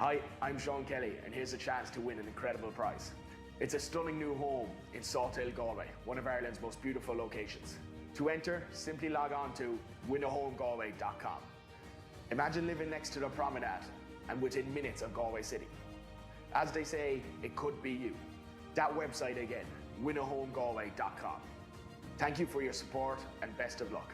Hi, I'm Sean Kelly, and here's a chance to win an incredible prize. It's a stunning new home in Salthill, Galway, one of Ireland's most beautiful locations. To enter, simply log on to winahomegalway.com. Imagine living next to the promenade and within minutes of Galway City. As they say, it could be you. That website again, winahomegalway.com. Thank you for your support and best of luck.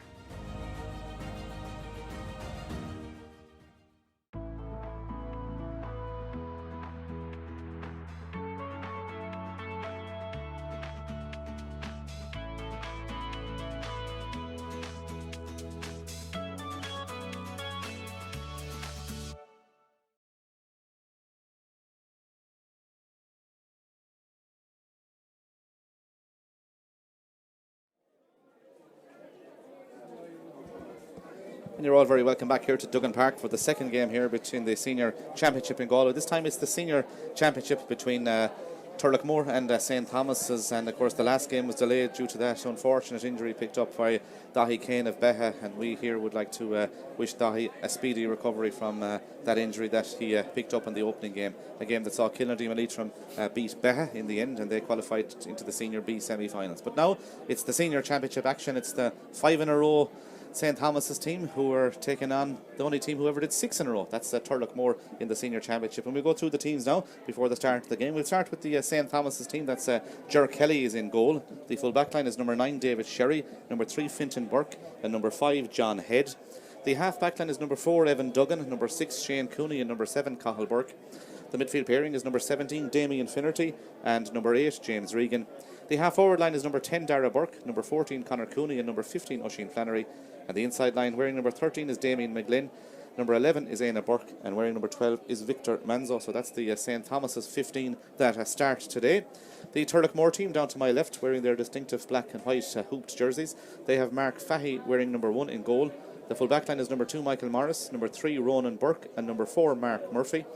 And you're all very welcome back here to Duggan Park for the second game here between the Senior Championship in Galway. This time it's the Senior Championship between Turloughmore and St. Thomas's, and of course the last game was delayed due to that unfortunate injury picked up by Dahi Kane of Beha, and we here would like to wish Dahi a speedy recovery from that injury that he picked up in the opening game, a game that saw Kilnadee Leitrim beat Beha in the end, and they qualified into the Senior B semi-finals. But now it's the Senior Championship action. It's the 5 in a row St. Thomas's team who are taking on the only team who ever did 6 in a row. That's Turloughmore in the Senior Championship. And we'll go through the teams now before the start of the game. We'll start with the St. Thomas's team. That's Ger Kelly is in goal. The full back line is number 9 David Sherry, number 3 Fintan Burke, and number 5 John Head. The half back line is number 4 Evan Duggan, number 6 Shane Cooney, and number 7 Cathal Burke. The midfield pairing is number 17 Damien Finnerty and number 8 James Regan. The half forward line is number 10 Dara Burke, number 14 Conor Cooney, and number 15 Oisin Flannery. And the inside line, wearing number 13 is Damien McGlynn, number 11 is Aina Burke, and wearing number 12 is Victor Manzo. So that's the St. Thomas's 15 that start today. The Turloughmore team down to my left, wearing their distinctive black and white hooped jerseys. They have Mark Fahy wearing number 1 in goal. The full back line is number 2 Michael Morris, number 3 Ronan Burke, and number 4 Mark Murphy.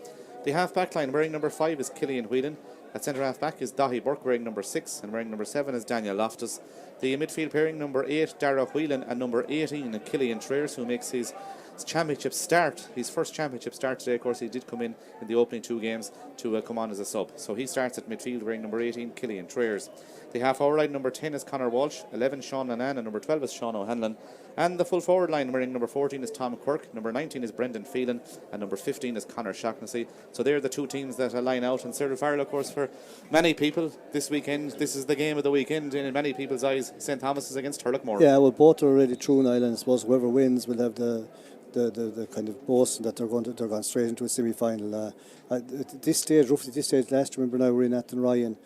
The half back line, wearing number 5 is Killian Whelan. At centre half back is Dahi Burke wearing number 6, and wearing number 7 is Daniel Loftus. The midfield pairing, number 8 Dara Whelan and number 18 Killian Traers, who makes his championship start, his first championship start today. Of course, he did come in the opening 2 games to come on as a sub. So he starts at midfield wearing number 18 Killian Traers. The half forward line, number 10 is Conor Walsh, 11 Sean Lanan, and number 12 is Sean O'Hanlon. And the full forward line wearing number 14 is Tom Quirk, number 19 is Brendan Phelan, and number 15 is Conor Shaughnessy. So they're the 2 teams that line out. And Cyril Farrell, of course, for many people this weekend, this is the game of the weekend in many people's eyes. St. Thomas is against Turloughmore. Yeah, well, both are already through in Ireland. I suppose whoever wins will have the kind of boast that they're going straight into a semi-final. At this stage, roughly this stage last year, remember now we're in Athenry, and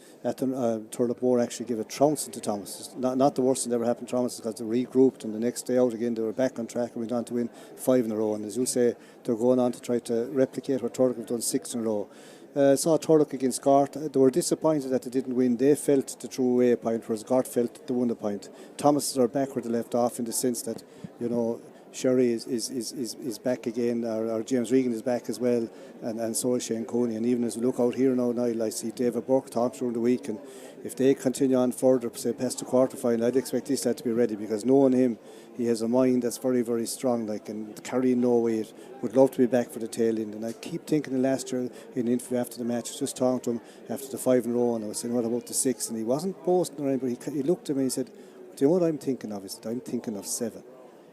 Turloughmore actually gave a trouncing to Thomas. Not the worst thing that ever happened to Thomas, because they regrouped, and the next day out again they were back on track and went on to win 5 in a row. And as you say, they're going on to try to replicate what Turlough have done 6 in a row. Saw Turlough against Gart. They were disappointed that they didn't win. They felt they threw away a point, whereas Gart felt they won the point. Thomas are back where they left off, in the sense that, you know, Sherry is back again, or James Regan is back as well, and so is Shane Cooney. And even as we look out here now, I see David Burke talk during the week, and if they continue on further, say past the quarter final, I'd expect this lad to be ready, because knowing him, he has a mind that's very, very strong, and carrying no weight. Would love to be back for the tail end. And I keep thinking of last year in the interview after the match, I was just talking to him after the 5 in a row, and I was saying, what about the 6? And he wasn't boasting or anything, but he looked at me and he said, do you know what I'm thinking of? He said, I'm thinking of 7.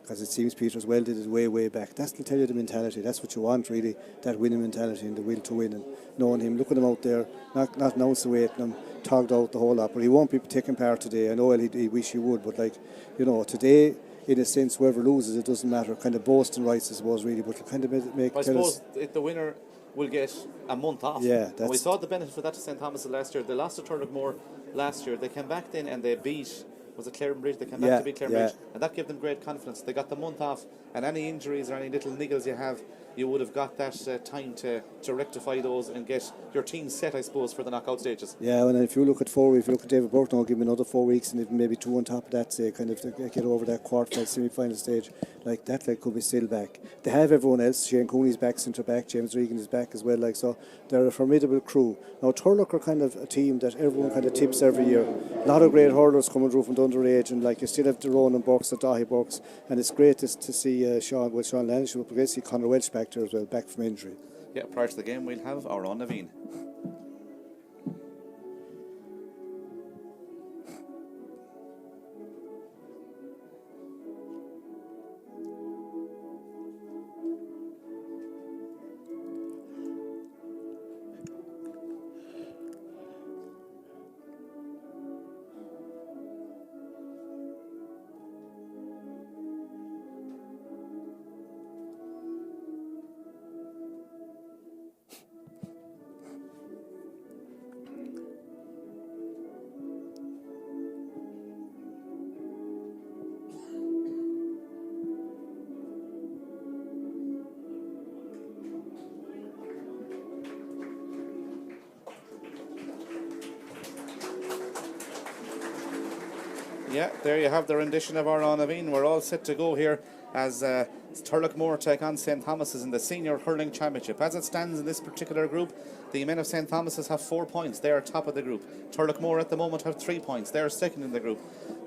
Because it seems Peter's well did it way back. That's to tell you the mentality. That's what you want, really, that winning mentality and the will to win. And knowing him, looking him out there, not an ounce of weight in him, togged out the whole lot. But he won't be taking part today. I know he wish he would, but today, in a sense, whoever loses, it doesn't matter. Kind of boasting rights, I suppose, really. But kind of make. I suppose the winner will get a month off. Yeah, and we saw the benefit for that to St. Thomas last year. They lost to Turloughmore last year. They came back then and they beat. Was it Clare Bridge? They came back to beat Clare Bridge, and that gave them great confidence. They got the month off, and any injuries or any little niggles you have, you would have got that time to rectify those and get your team set, I suppose, for the knockout stages. Yeah, and if you look at 4 weeks, if you look at David Burke now, give him another 4 weeks, and even maybe 2 on top of that, say, kind of to get over that quarter-final, semi-final stage, like that, could be still back. They have everyone else. Shane Cooney's back, centre back. James Regan is back as well. So they're a formidable crew. Now Turlough are kind of a team that everyone kind of tips every year. A lot of great hurlers coming through from the underage, and you still have the Ronan Burks, the Dahi Burks, and it's great to see Sean Lannish up against Conor Welch back there as well, back from injury. Yeah, prior to the game, we'll have our own Naveen. Yeah, there you have the rendition of our Naveen. We're all set to go here as Turloughmore take on St. Thomas's in the Senior Hurling Championship. As it stands in this particular group, the men of St. Thomas's have 4 points. They are top of the group. Turloughmore at the moment have 3 points. They are second in the group.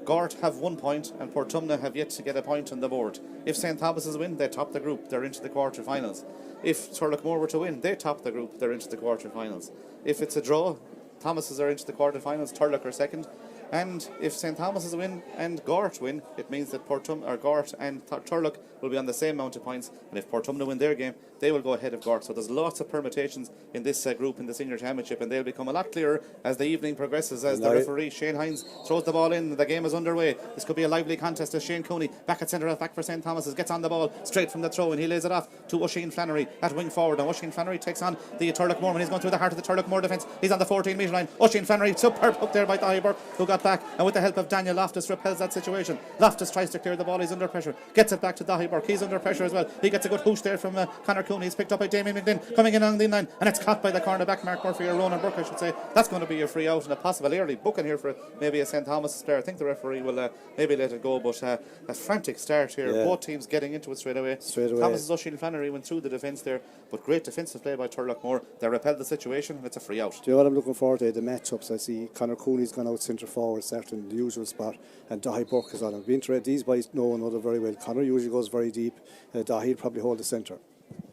Gort have 1 point and Portumna have yet to get a point on the board. If St. Thomas's win, they top the group. They're into the quarter-finals. If Turloughmore were to win, they top the group. They're into the quarter-finals. If it's a draw, Thomas's are into the quarter-finals. Turlough are second. And if St. Thomas's win and Gort win, it means that Gort and Turlough will be on the same amount of points. And if Portumna win their game, they will go ahead of Gort. So there's lots of permutations in this group in the Senior Championship, and they'll become a lot clearer as the evening progresses, as the referee, Shane Hines, throws the ball in. The game is underway. This could be a lively contest as Shane Cooney, back at centre half back for St. Thomas's, gets on the ball straight from the throw, and he lays it off to Oisin Flannery at wing forward. And Oisin Flannery takes on the Turloughmore, and he's going through the heart of the Turloughmore defence. He's on the 14-metre line. Oisin Flannery, superb hook there by Dahi Burke, who got back, and with the help of Daniel Loftus repels that situation. Loftus tries to clear the ball. He's under pressure. Gets it back to Dahi Burke. He's under pressure as well. He gets a good hoosh there from Conor Cooney. He's picked up by Damien McGlynn coming in on the line, and it's caught by the cornerback Mark Murphy, or Ronan Burke I should say. That's going to be a free out and a possible early booking here for maybe a St. Thomas player. I think the referee will maybe let it go, but a frantic start here. Yeah. Both teams getting into it straight away. Thomas's Oisin Flannery went through the defence there, but great defensive play by Turloughmore. They repelled the situation, and it's a free out. Do you know what I'm looking forward to? The matchups. I see Conor Cooney's gone out centre forward, starting in the usual spot, and Dahi Burke is on. I've been to these boys know one another very well. Conor usually goes very deep. Dahi will probably hold the centre.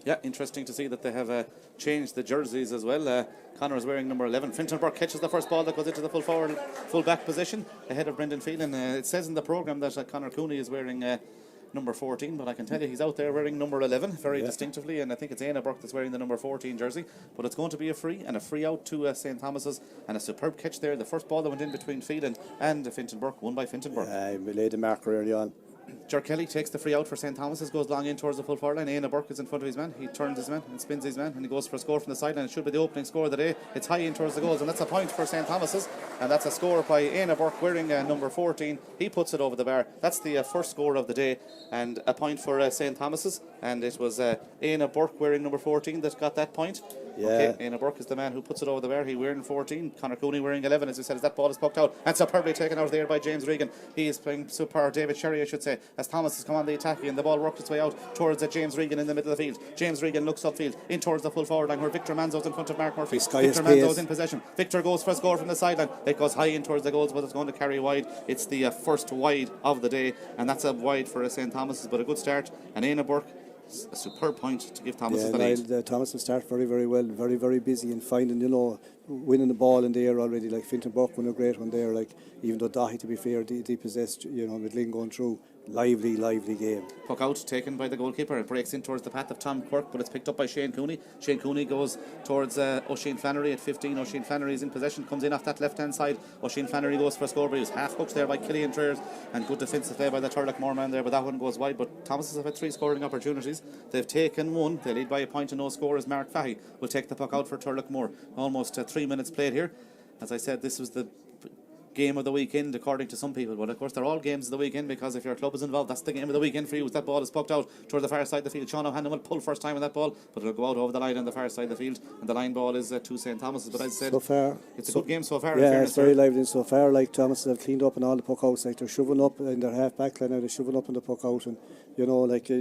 Yeah, interesting to see that they have changed the jerseys as well. Conor is wearing number 11. Finton Burke catches the first ball that goes into the full back position ahead of Brendan Phelan. It says in the programme that Conor Cooney is wearing number 14, but I can tell you he's out there wearing number 11 very distinctively, and I think it's Éanna Burke that's wearing the number 14 jersey. But it's going to be a free out to St. Thomas's, and a superb catch there. The first ball that went in between Phelan and Finton Burke, won by Finton Burke. We laid the marker early on. Ger Kelly takes the free out for St. Thomas's, goes long in towards the full forward line. Éanna Burke is in front of his man. He turns his man and spins his man, and he goes for a score from the sideline. It should be the opening score of the day. It's high in towards the goals, and that's a point for St. Thomas's, and that's a score by Éanna Burke wearing number 14. He puts it over the bar. That's the first score of the day, and a point for St. Thomas's, and it was Éanna Burke wearing number 14 that got that point. Yeah. Okay, Éanna Burke is the man who puts it over the bar. He wearing 14. Conor Cooney wearing 11, as we said, as that ball is poked out and superbly taken out there by James Regan. He is playing David Sherry, I should say, as Thomas has come on the attack, and the ball worked its way out towards James Regan in the middle of the field. James Regan looks upfield in towards the full forward line where Victor Manzo's in front of Mark Murphy. Victor Manzo's in possession. Victor goes for a score from the sideline. It goes high in towards the goals, but it's going to carry wide. It's the first wide of the day, and that's a wide for St. Thomas's, but a good start. And Éanna Burke, a superb point to give Thomas the lead. Thomas will start very, very well, very, very busy in finding, winning the ball in the air already. Like Finton Burke won a great one there. Like, even though Dahi, to be fair, depossessed, McGlynn going through. Lively game. Puck out taken by the goalkeeper. It breaks in towards the path of Tom Quirk, but it's picked up by Shane Cooney. Shane Cooney goes towards Oisin Flannery at 15. Oisin Flannery is in possession, comes in off that left hand side. Oisin Flannery goes for a score, but he was half hooked there by Killian Triers, and good defensive play by the Turloughmore man there, but that one goes wide. But Thomas have had 3 scoring opportunities. They've taken 1. They lead by a point and no score, as Mark Fahy will take the puck out for Turloughmore. Almost 3 minutes played here. As I said, this was the game of the weekend according to some people, but of course they're all games of the weekend, because if your club is involved, that's the game of the weekend for you. That ball is poked out towards the far side of the field. Sean O'Hanlon will pull first time on that ball, but it'll go out over the line on the far side of the field, and the line ball is to St. Thomas's. But as I said, so far it's a good game so far. Yeah, it's very lively so far. Like, Thomas have cleaned up and all the puck outs, like they're shoving up in their half back line now. They're shoving up in the puck out, and you know, like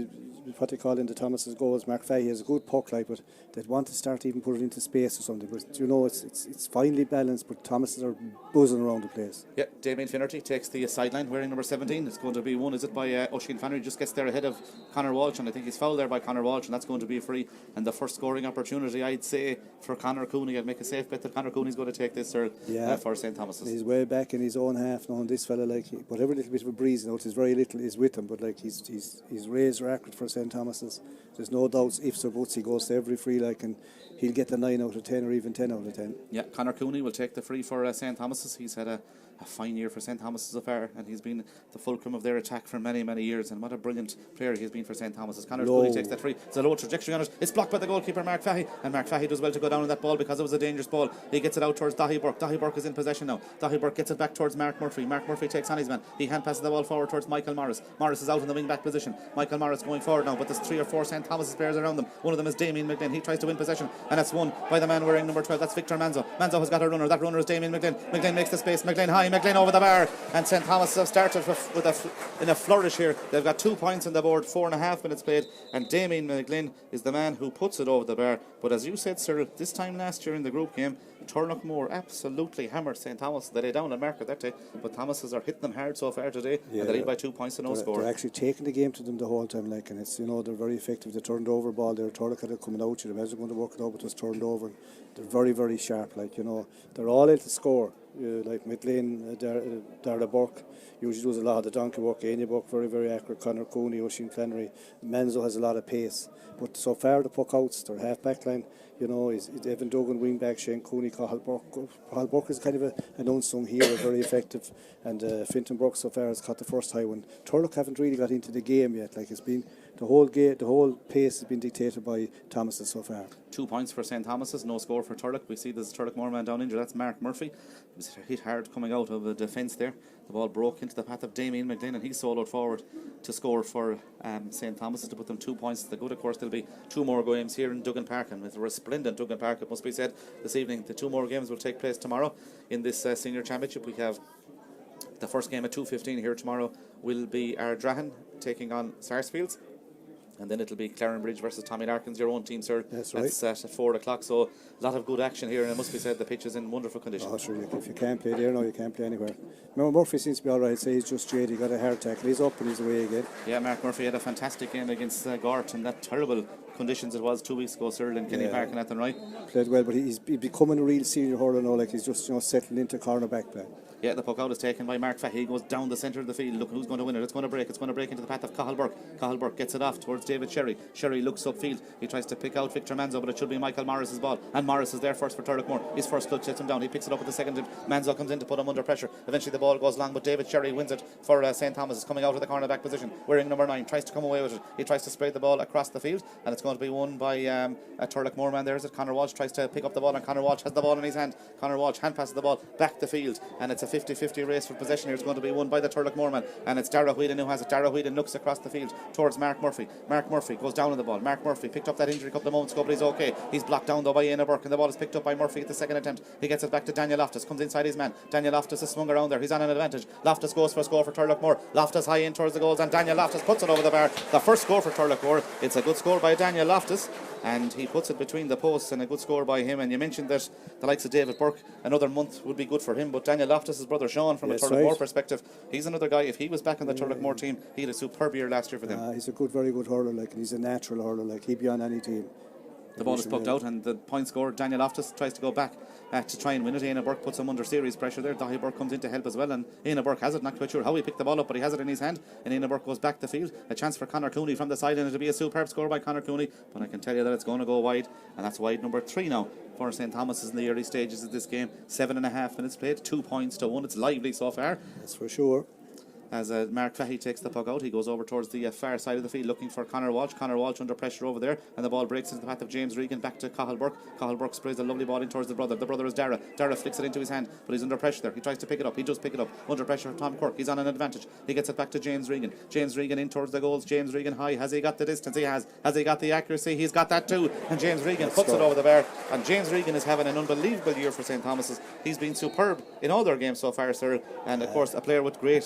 what they call in the Thomas's goals, Mark Fahey has a good puck, like, but they'd want to start even put it into space or something. But you know, it's finely balanced, but Thomas's are buzzing around the place. Yeah, Damien Finnerty takes the sideline wearing number 17. It's going to be one, is it, by Oisin Flannery, just gets there ahead of Conor Walsh, and I think he's fouled there by Conor Walsh, and that's going to be a free. And the first scoring opportunity, I'd say, for Conor Cooney. I'd make a safe bet that Conor Cooney's going to take this for St. Thomas's. He's way back in his own half now, and this fella, like, whatever little bit of a breeze, you know, is very little is with him, but like he's razor accurate for St. Thomas's. There's no doubts, ifs or buts, he goes to every free, like, and he'll get the 9 out of 10 or even 10 out of 10. Yeah, Conor Cooney will take the free for St. Thomas's. He's had a fine year for St. Thomas's so far, and he's been the fulcrum of their attack for many, many years, and what a brilliant player he's been for St. Thomas's. Conor Cooney takes that free. It's a low trajectory on it. It's blocked by the goalkeeper, Mark Fahey, and Mark Fahey does well to go down on that ball because it was a dangerous ball. He gets it out towards Dahi Burke. Dahi Burke is in possession now. Dahi Burke gets it back towards Mark Murphy. Mark Murphy takes on his man. He hand passes the ball forward towards Michael Morris. Morris is out in the wing back position. Michael Morris going forward now, but there's 3 or 4 St. Thomas's players around them. One of them is Damien McGlynn. He tries to win possession, and that's won by the man wearing number 12. That's Victor Manzo. Manzo has got a runner. That runner is Damien McGlynn. McGlynn makes the space. McGlynn high. McGlynn over the bar. And St. Thomas have started in a flourish here. They've got 2 points on the board, 4.5 minutes played, and Damien McGlynn is the man who puts it over the bar. But as you said, Cyril, this time last year in the group game, Turloughmore absolutely hammered St. Thomas. They lay down a marker that day, but Thomas's are hitting them hard so far today, and they lead by 2 points to no score. They're actually taking the game to them the whole time, like, and it's, you know, they're very effective. They turned over ball there. Turlough had it coming out. You'd imagine going to work it out, but it was turned over. And they're very, very sharp, like, you know. They're all able to score. Like McLean, Darla Burke usually does a lot of the donkey work. Anya Burke, very, very accurate. Conor Cooney, Oisin Flannery. Manzo has a lot of pace. But so far, the puck outs, their half back line, you know, is Evan Duggan, wing back, Shane Cooney, Cathal Burke. Cathal Burke is kind of an unsung hero, very effective. And Fintan Burke so far has caught the first high one. Turlough haven't really got into the game yet. Like, it's been the whole pace has been dictated by Thomas's so far. 2 points for St. Thomas's, no score for Turlough. We see there's Turloughmore man down injured. That's Mark Murphy. He was hit hard coming out of the defence there. The ball broke into the path of Damien McGlynn, and he soloed forward to score for St. Thomas's to put them 2 points to the good. Of course, there'll be 2 more games here in Duggan Park, and with a resplendent Duggan Park, it must be said, this evening. The 2 more games will take place tomorrow in this senior championship. We have the first game at 2:15 here tomorrow will be Ardrahan taking on Sarsfields. And then it'll be Clarenbridge versus Tommy Larkins, your own team, sir. That's right. That's at 4 o'clock. So a lot of good action here, and it must be said the pitch is in wonderful condition. Oh, sure. If you can't play there now, you can't play anywhere. Remember, Murphy seems to be all right. So he's just jaded. He got a hard tackle. He's up and he's away again. Yeah, Mark Murphy had a fantastic game against Gort in that terrible conditions it was 2 weeks ago, sir, in Kenny Park and Athenry. Played well, but he's becoming a real senior hurler now. Like, he's just, you know, settling into cornerback play. Yeah, the puck out is taken by Mark Fahey. He goes down the centre of the field. Look who's going to win it. It's going to break. It's going to break into the path of Cathal Burke. Cathal Burke gets it off towards David Sherry. Sherry looks upfield. He tries to pick out Victor Manzo, but it should be Michael Morris's ball. And Morris is there first for Turloughmore. His first clutch sets him down. He picks it up at the second. Manzo comes in to put him under pressure. Eventually the ball goes long, but David Sherry wins it for St. Thomas. Is coming out of the cornerback position, wearing number 9. Tries to come away with it. He tries to spray the ball across the field, and it's going to be won by a Turloughmore man. There is it. Conor Walsh tries to pick up the ball, and Conor Walsh has the ball in his hand. Conor Walsh hand passes the ball back the field, and it's a 50-50 race for possession here. It's going to be won by the Turloughmore man, and it's Dara Whelan who has it. Dara Whelan looks across the field towards Mark Murphy. Mark Murphy goes down on the ball. Mark Murphy picked up that injury a couple of moments ago, but he's okay. He's blocked down though by Ian Burke, and the ball is picked up by Murphy at the second attempt. He gets it back to Daniel Loftus, comes inside his man. Daniel Loftus is swung around there. He's on an advantage. Loftus goes for a score for Turloughmore. Loftus high in towards the goals, and Daniel Loftus puts it over the bar. The first score for Turloughmore. It's a good score by Daniel Loftus, and he puts it between the posts, and a good score by him. And you mentioned that the likes of David Burke, another month would be good for him, but Daniel Loftus' brother Sean, from a Turloughmore perspective, he's another guy. If he was back in the Turloughmore team, he had a superb year last year for them. He's a good, very good hurler, like, and he's a natural hurler, like, he'd be on any team. The ball is poked out, and the point scored. Daniel Loftus tries to go back to try and win it. Ian Burke puts him under serious pressure there. Dahi Burke comes in to help as well, and Ian Burke has it. Not quite sure how he picked the ball up, but he has it in his hand, and Ian Burke goes back the field. A chance for Conor Cooney from the side, and it'll be a superb score by Conor Cooney, but I can tell you that it's going to go wide, and that's wide number 3 now for St. Thomas's in the early stages of this game. 7.5 minutes played, 2 points to 1. It's lively so far. That's for sure. As Mark Fahey takes the puck out, he goes over towards the far side of the field looking for Conor Walsh. Conor Walsh under pressure over there, and the ball breaks into the path of James Regan back to Cathal Burke. Cathal Burke sprays a lovely ball in towards the brother. The brother is Dara. Dara flicks it into his hand, but he's under pressure there. He tries to pick it up. He does pick it up. Under pressure from Tom Quirk. He's on an advantage. He gets it back to James Regan. James Regan in towards the goals. James Regan high. Has he got the distance? He has. Has he got the accuracy? He's got that too. And James Regan puts it over the bar. And James Regan is having an unbelievable year for St. Thomas's. He's been superb in all their games so far, sir. And of course, a player with great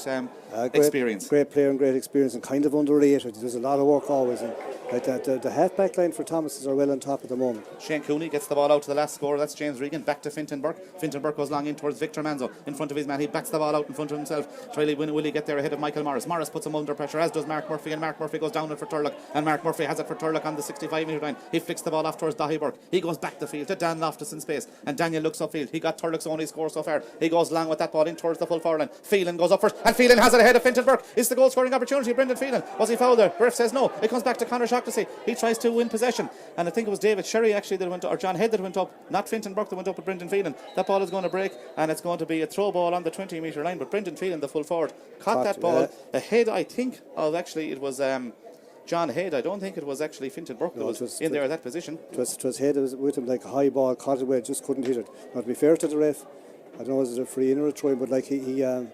experience. Great player and great experience, and kind of underrated. He does a lot of work always. And the half-back line for Thomas are well on top at the moment. Shane Cooney gets the ball out to the last scorer. That's James Regan. Back to Fintan Burke. Fintan Burke goes long in towards Victor Manzo. In front of his man, he backs the ball out in front of himself. Will he get there ahead of Michael Morris? Morris puts him under pressure, as does Mark Murphy, and Mark Murphy goes down it for Turlough, and Mark Murphy has it for Turlough on the 65-metre line. He flicks the ball off towards Dahi Burke. He goes back the field to Dan Loftus in space, and Daniel looks upfield. He got Turlough's only score so far. He goes long with that ball in towards the full forward line. Phelan goes up first, and Phelan has it ahead of Fintan Burke. It's the goal scoring opportunity. Brendan Phelan. Was he fouled there? Ref says no. It comes back to Conor Shaughnessy. He tries to win possession, and I think it was David Sherry actually that went up, or John Head that went up, not Fintan Burke that went up with Brendan Phelan. That ball is going to break, and it's going to be a throw ball on the 20-metre line, but Brendan Phelan, the full forward, caught that ball ahead, I think, of actually it was John Head. I don't think it was actually Fintan Burke that was in there at that position. It was Head with him, like a high ball, caught it away, just couldn't hit it. Now, to be fair to the ref, I don't know if it's a free in or a try, but like the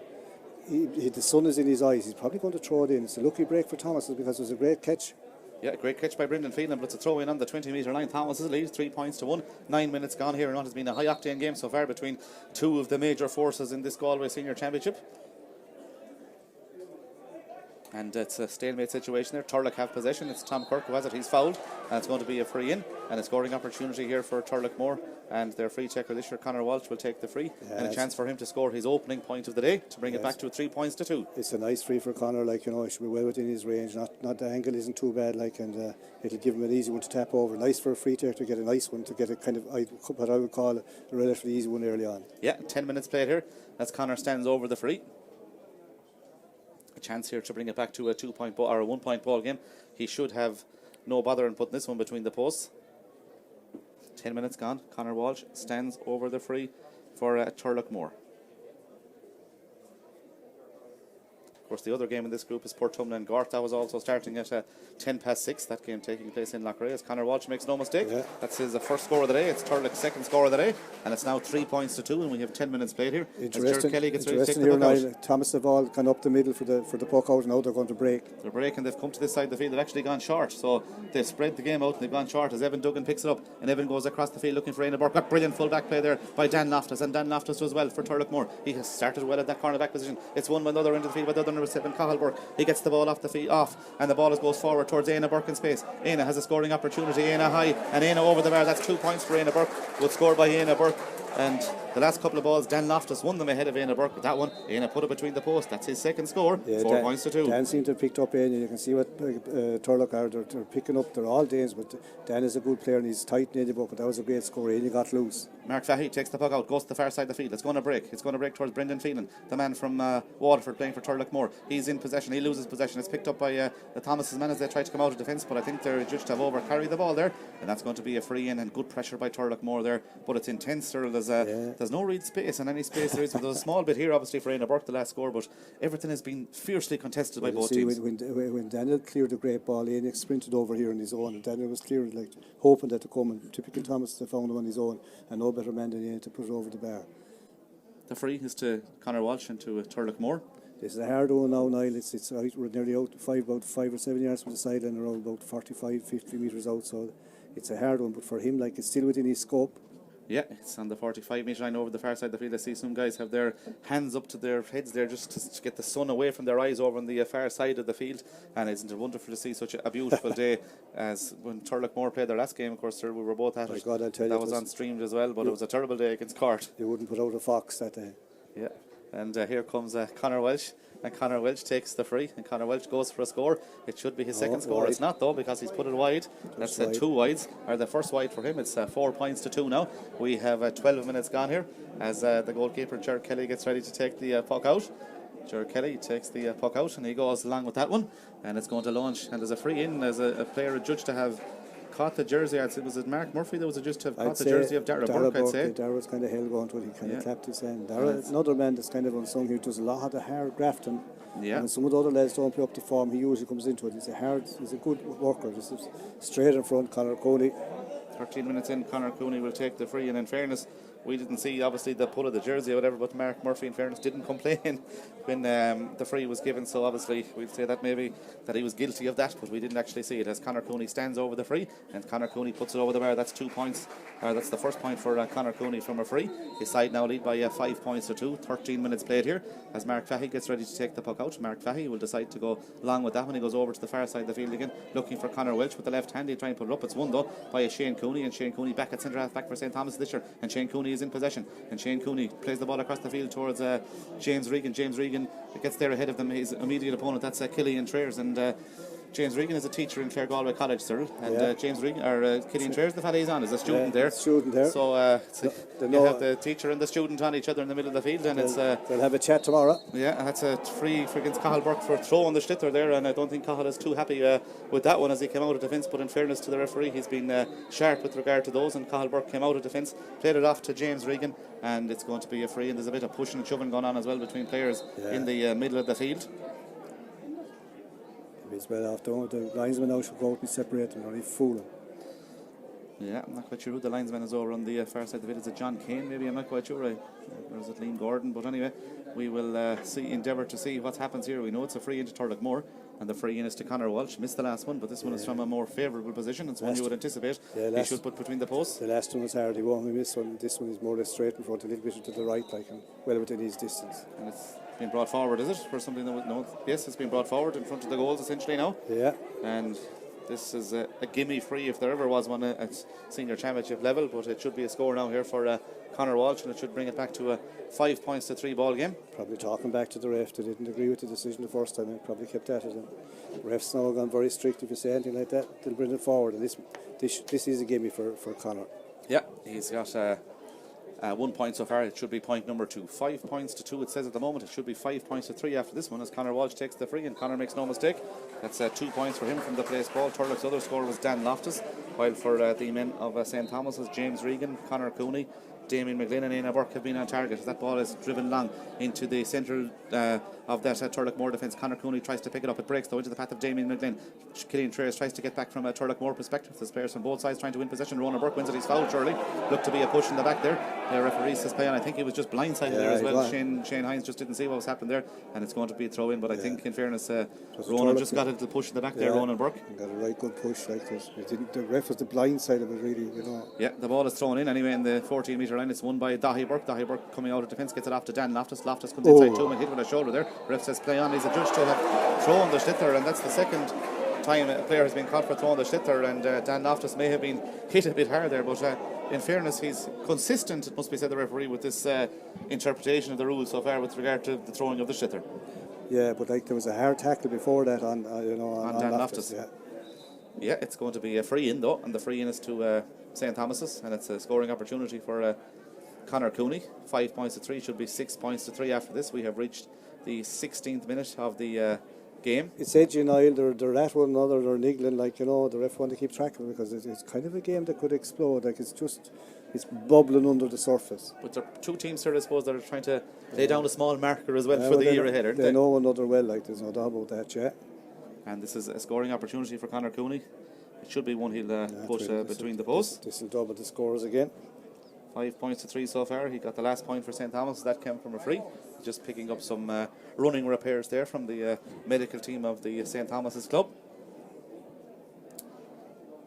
sun is in his eyes. He's probably going to throw it in. It's a lucky break for Thomas because it was a great catch. Yeah, great catch by Brendan Phelan, but it's a throw in on the 20-metre line. Thomas's lead, 3 points to 1. 9 minutes gone here, and what has been a high-octane game so far between two of the major forces in this Galway Senior Championship. And it's a stalemate situation there. Turlough have possession. It's Tom Kirk who has it. He's fouled, and it's going to be a free in and a scoring opportunity here for Turloughmore. And their free checker this year, Conor Walsh, will take the free, and a chance for him to score his opening point of the day to bring it back to 3 points to 2. It's a nice free for Conor, like, you know, it should be well within his range. Not the angle isn't too bad, like, and it'll give him an easy one to tap over. Nice for a free taker to get a nice one, to get a kind of what I would call a relatively easy one early on. Yeah, 10 minutes played here as Conor stands over the free. A chance here to bring it back to a 2-point ball or a 1-point ball game. He should have no bother in putting this one between the posts. 10 minutes gone. Conor Walsh stands over the free for Turloughmore. Of course, the other game in this group is Portumna and Gort. That was also starting at 6:10. That game taking place in Loughrea, as Conor Walsh makes no mistake. Yeah. That's his first score of the day. It's Turlough's second score of the day, and it's now 3 points to 2, and we have 10 minutes played here. Interesting. Kelly gets ready to take the here puck now. out. Thomas have all gone up the middle for the puck out. Now they're going to break. They're breaking. They've come to this side of the field. They've actually gone short, so they've spread the game out and they've gone short as Evan Duggan picks it up, and Evan goes across the field looking for Éanna Burke. Got brilliant full back play there by Dan Loftus, and Dan Loftus does well for Turloughmore. He has started well at that corner back position. It's won by another end of the field by the other number 7, Cathal Burke. He gets the ball off the field, and the ball goes forward towards Éanna Burke in space. Éanna has a scoring opportunity. Éanna high, and Éanna over the bar. That's 2 points for Éanna Burke. Good score by Éanna Burke. And the last couple of balls, Dan Loftus won them ahead of Éanna Burke. But that one, Éanna put it between the posts. That's his second score. 4 points to 2. Dan seemed to have picked up Éanna. You can see what Turlough are. They're picking up. They're all Danes, but Dan is a good player and he's tight in Éanna Burke. But that was a great score. Éanna got loose. Mark Fahey takes the puck out, goes to the far side of the field. It's going to break. It's going to break towards Brendan Phelan, the man from Waterford playing for Turloughmore. He's in possession. He loses possession. It's picked up by the Thomas's men as they try to come out of defence, but I think they're judged to have over-carried the ball there, and that's going to be a free in, and good pressure by Turloughmore there. But it's intense, Cyril. There's no real space, and any space there is. There's a small bit here, obviously, for Éanna Burke, the last score, but everything has been fiercely contested by both teams. When Daniel cleared the great ball, Éanna sprinted over here on his own, and Daniel was clearing, like, hoping that to come, and typical Thomas, they found him on his own, and no better man than Éanna to put it over the bar. The free is to Conor Walsh and to Turloughmore. This is a hard one now, Niall. It's out, we're nearly out about 5 or 7 yards from the sideline, around about 45-50 metres out, so it's a hard one, but for him, like, it's still within his scope. Yeah, it's on the 45-metre line over the far side of the field. I see some guys have their hands up to their heads there just to get the sun away from their eyes over on the far side of the field. And isn't it wonderful to see such a beautiful day as when Turloughmore played their last game, of course, sir, we were both at it. God, I'll tell you, that was on streamed as well, but it was a terrible day against Cork. You wouldn't put out a fox that day. Yeah, and here comes Conor Welsh. And Conor Welsh takes the free, and Conor Welsh goes for a score. It should be his second score. Wide. It's not, though, because he's put it wide. That's 2 wides, or the first wide for him. It's 4 points to 2 now. We have 12 minutes gone here as the goalkeeper, Gerard Kelly, gets ready to take the puck out. Gerard Kelly takes the puck out, and he goes along with that one. And it's going to launch, and there's a free in as a player adjudged to have caught the jersey. Was it Mark Murphy that was adjudged to have caught the jersey of Dara Burke, I'd say. Dara's kind of held on to it. He kind of clapped his hand. Dara, another man that's kind of unsung here, does a lot of the hard grafting. Yeah. And some of the other lads don't play up to form. He usually comes into it. He's a good worker. This is straight in front, Conor Cooney. 13 minutes in, Conor Cooney will take the free, and in fairness, We didn't see, obviously, the pull of the jersey or whatever, but Mark Murphy, in fairness, didn't complain when the free was given. So obviously, we'd say that maybe that he was guilty of that, but we didn't actually see it, as Conor Cooney stands over the free, and Conor Cooney puts it over the bar. That's 2 points. That's the first point for Conor Cooney from a free. His side now lead by 5 points to 2. 13 minutes played here as Mark Fahey gets ready to take the puck out. Mark Fahey will decide to go long with that when he goes over to the far side of the field again, looking for Conor Welch with the left hand. He'll try and put it up. It's won though by Shane Cooney, and Shane Cooney back at centre half back for St. Thomas this year, and Shane Cooney is in possession, and Shane Cooney plays the ball across the field towards James Regan. James Regan gets there ahead of them, his immediate opponent, that's Killian Traers, and James Regan is a teacher in Clare Galway College, Cyril, and James Regan, or Killian Traers, the fella he's on, is a student there. Student there. So you have the teacher and the student on each other in the middle of the field, and they'll have a chat tomorrow. Yeah, that's a free for against Cathal Burke for throwing the sliotar there, and I don't think Cathal is too happy with that one as he came out of defence, but in fairness to the referee, he's been sharp with regard to those, and Cathal Burke came out of defence, played it off to James Regan, and it's going to be a free, and there's a bit of pushing and shoving going on as well between players in the middle of the field. He's well off. The linesman now should go out and separate them, or he's fooling. Yeah, I'm not quite sure who the linesman is over on the far side of the field. Is it John Kane, maybe? I'm not quite sure. Or is it Liam Gordon? But anyway, we will endeavour to see what happens here. We know it's a free into Turloughmore, and the free in is to Conor Walsh. Missed the last one, but this one is from a more favourable position. It's one you would anticipate he should put between the posts. The last one was hard. He won't miss one. This one is more or less straight in front, a little bit to the right, like, and well within his distance. And it's been brought forward, is it? For something that no, yes, it's been brought forward in front of the goals essentially now. Yeah. And this is a gimme free if there ever was one at senior championship level, but it should be a score now here for Conor Walsh, and it should bring it back to a 5 points to 3 ball game. Probably talking back to the ref, they didn't agree with the decision the first time, and probably kept at it. And refs now have gone very strict. If you say anything like that, they'll bring it forward. And this is a gimme for Conor. Yeah, he's got 1 point so far. It should be point number 2. 5 points to 2 it says at the moment. It should be 5 points to 3 after this one as Conor Walsh takes the free, and Conor makes no mistake. That's 2 points for him from the place ball. Turlough's other scorer was Dan Loftus, while for the men of St. Thomas's, James Regan, Conor Cooney, Damien McGlynn and Éanna Burke have been on target. That ball is driven long into the central of that Turloughmore defence. Conor Cooney tries to pick it up. It breaks though into the path of Damien McGlynn. Killian Traers tries to get back from a Turloughmore perspective. There's players from both sides trying to win possession. Ronan Burke wins it. He's fouled surely. Looked to be a push in the back there. The referee says play on. I think he was just blindsided there as well. Shane Hines just didn't see what was happening there, and it's going to be a throw in. But I think in fairness, Ronan just got a little push in the back there. Ronan Burke got a right good push like this. The ref was the blind side of it really, you know. Yeah, the ball is thrown in anyway in the 14 metre line. It's won by Dahi Burke. Dahi Burke coming out of defence gets it off to Dan Loftus. Loftus comes inside to him and hit with a shoulder there. Ref says play on. He's adjudged to have thrown the sliotar, and that's the second time a player has been caught for throwing the sliotar, and Dan Loftus may have been hit a bit hard there, but in fairness he's consistent, it must be said, the referee, with this interpretation of the rules so far with regard to the throwing of the sliotar. Yeah, but like there was a hard tackle before that on Dan Loftus. Yeah, it's going to be a free in though, and the free in is to St. Thomas's, and it's a scoring opportunity for Conor Cooney. 5 points to 3 should be 6 points to 3 after this. We have reached the 16th minute of the game. It's edgy and Isle, they're at one another, they're niggling, like, you know, the ref want to keep track of it because it's kind of a game that could explode. Like, it's bubbling under the surface. But there are two teams here, I suppose, that are trying to lay down a small marker as well for the year ahead, aren't they? They know one another well, like, there's no doubt about that, yeah. And this is a scoring opportunity for Conor Cooney. It should be one he'll put between the posts. This will double the scores again. 5 points to 3 so far. He got the last point for St. Thomas. That came from a free. Just picking up some running repairs there from the medical team of the St. Thomas's club.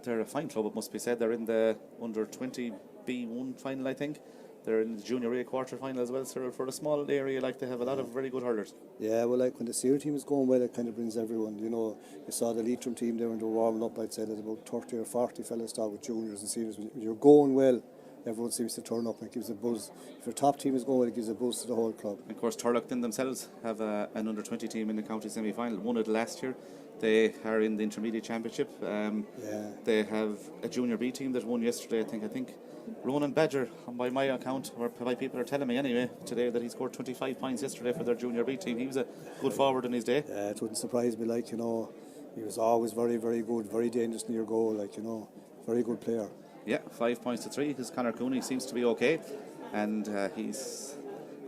They're a fine club, it must be said. They're in the under 20 B1 final, I think. They're in the junior A quarter final as well, so for a small area, like, they have a lot of very good hurlers. Yeah, well, like when the senior team is going well, it kind of brings everyone. You know, you saw the Leitrim team there when they were warming up. I'd say there's about 30 or 40 fellas start with juniors and seniors. When you're going well, everyone seems to turn up and it gives a buzz. If your top team is going well, it gives a buzz to the whole club. Of course, Turlough themselves have an under 20 team in the county semi-final. Won it last year. They are in the intermediate championship. They have a junior B team that won yesterday. I think Ronan Badger, by my account, or by people are telling me anyway today, that he scored 25 points yesterday for their junior B team. He was a good forward in his day. Yeah, it wouldn't surprise me. Like, you know, he was always very, very good, very dangerous near goal. Like, you know, very good player. Yeah, 5 points to 3 because Conor Cooney seems to be okay, and he's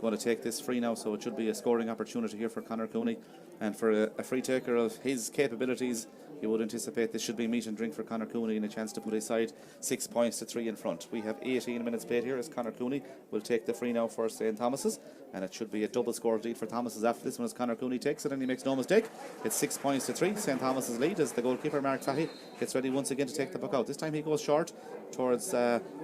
going to take this free now, so it should be a scoring opportunity here for Conor Cooney, and for a free taker of his capabilities you would anticipate this should be meat and drink for Conor Cooney and a chance to put his side 6 points to 3 in front. We have 18 minutes played here as Conor Cooney will take the free now for St. Thomas's, and it should be a double score lead for Thomas's after this one as Conor Cooney takes it and he makes no mistake. It's 6 points to 3. St. Thomas's lead as the goalkeeper Mark Fahy gets ready once again to take the puck out. This time he goes short towards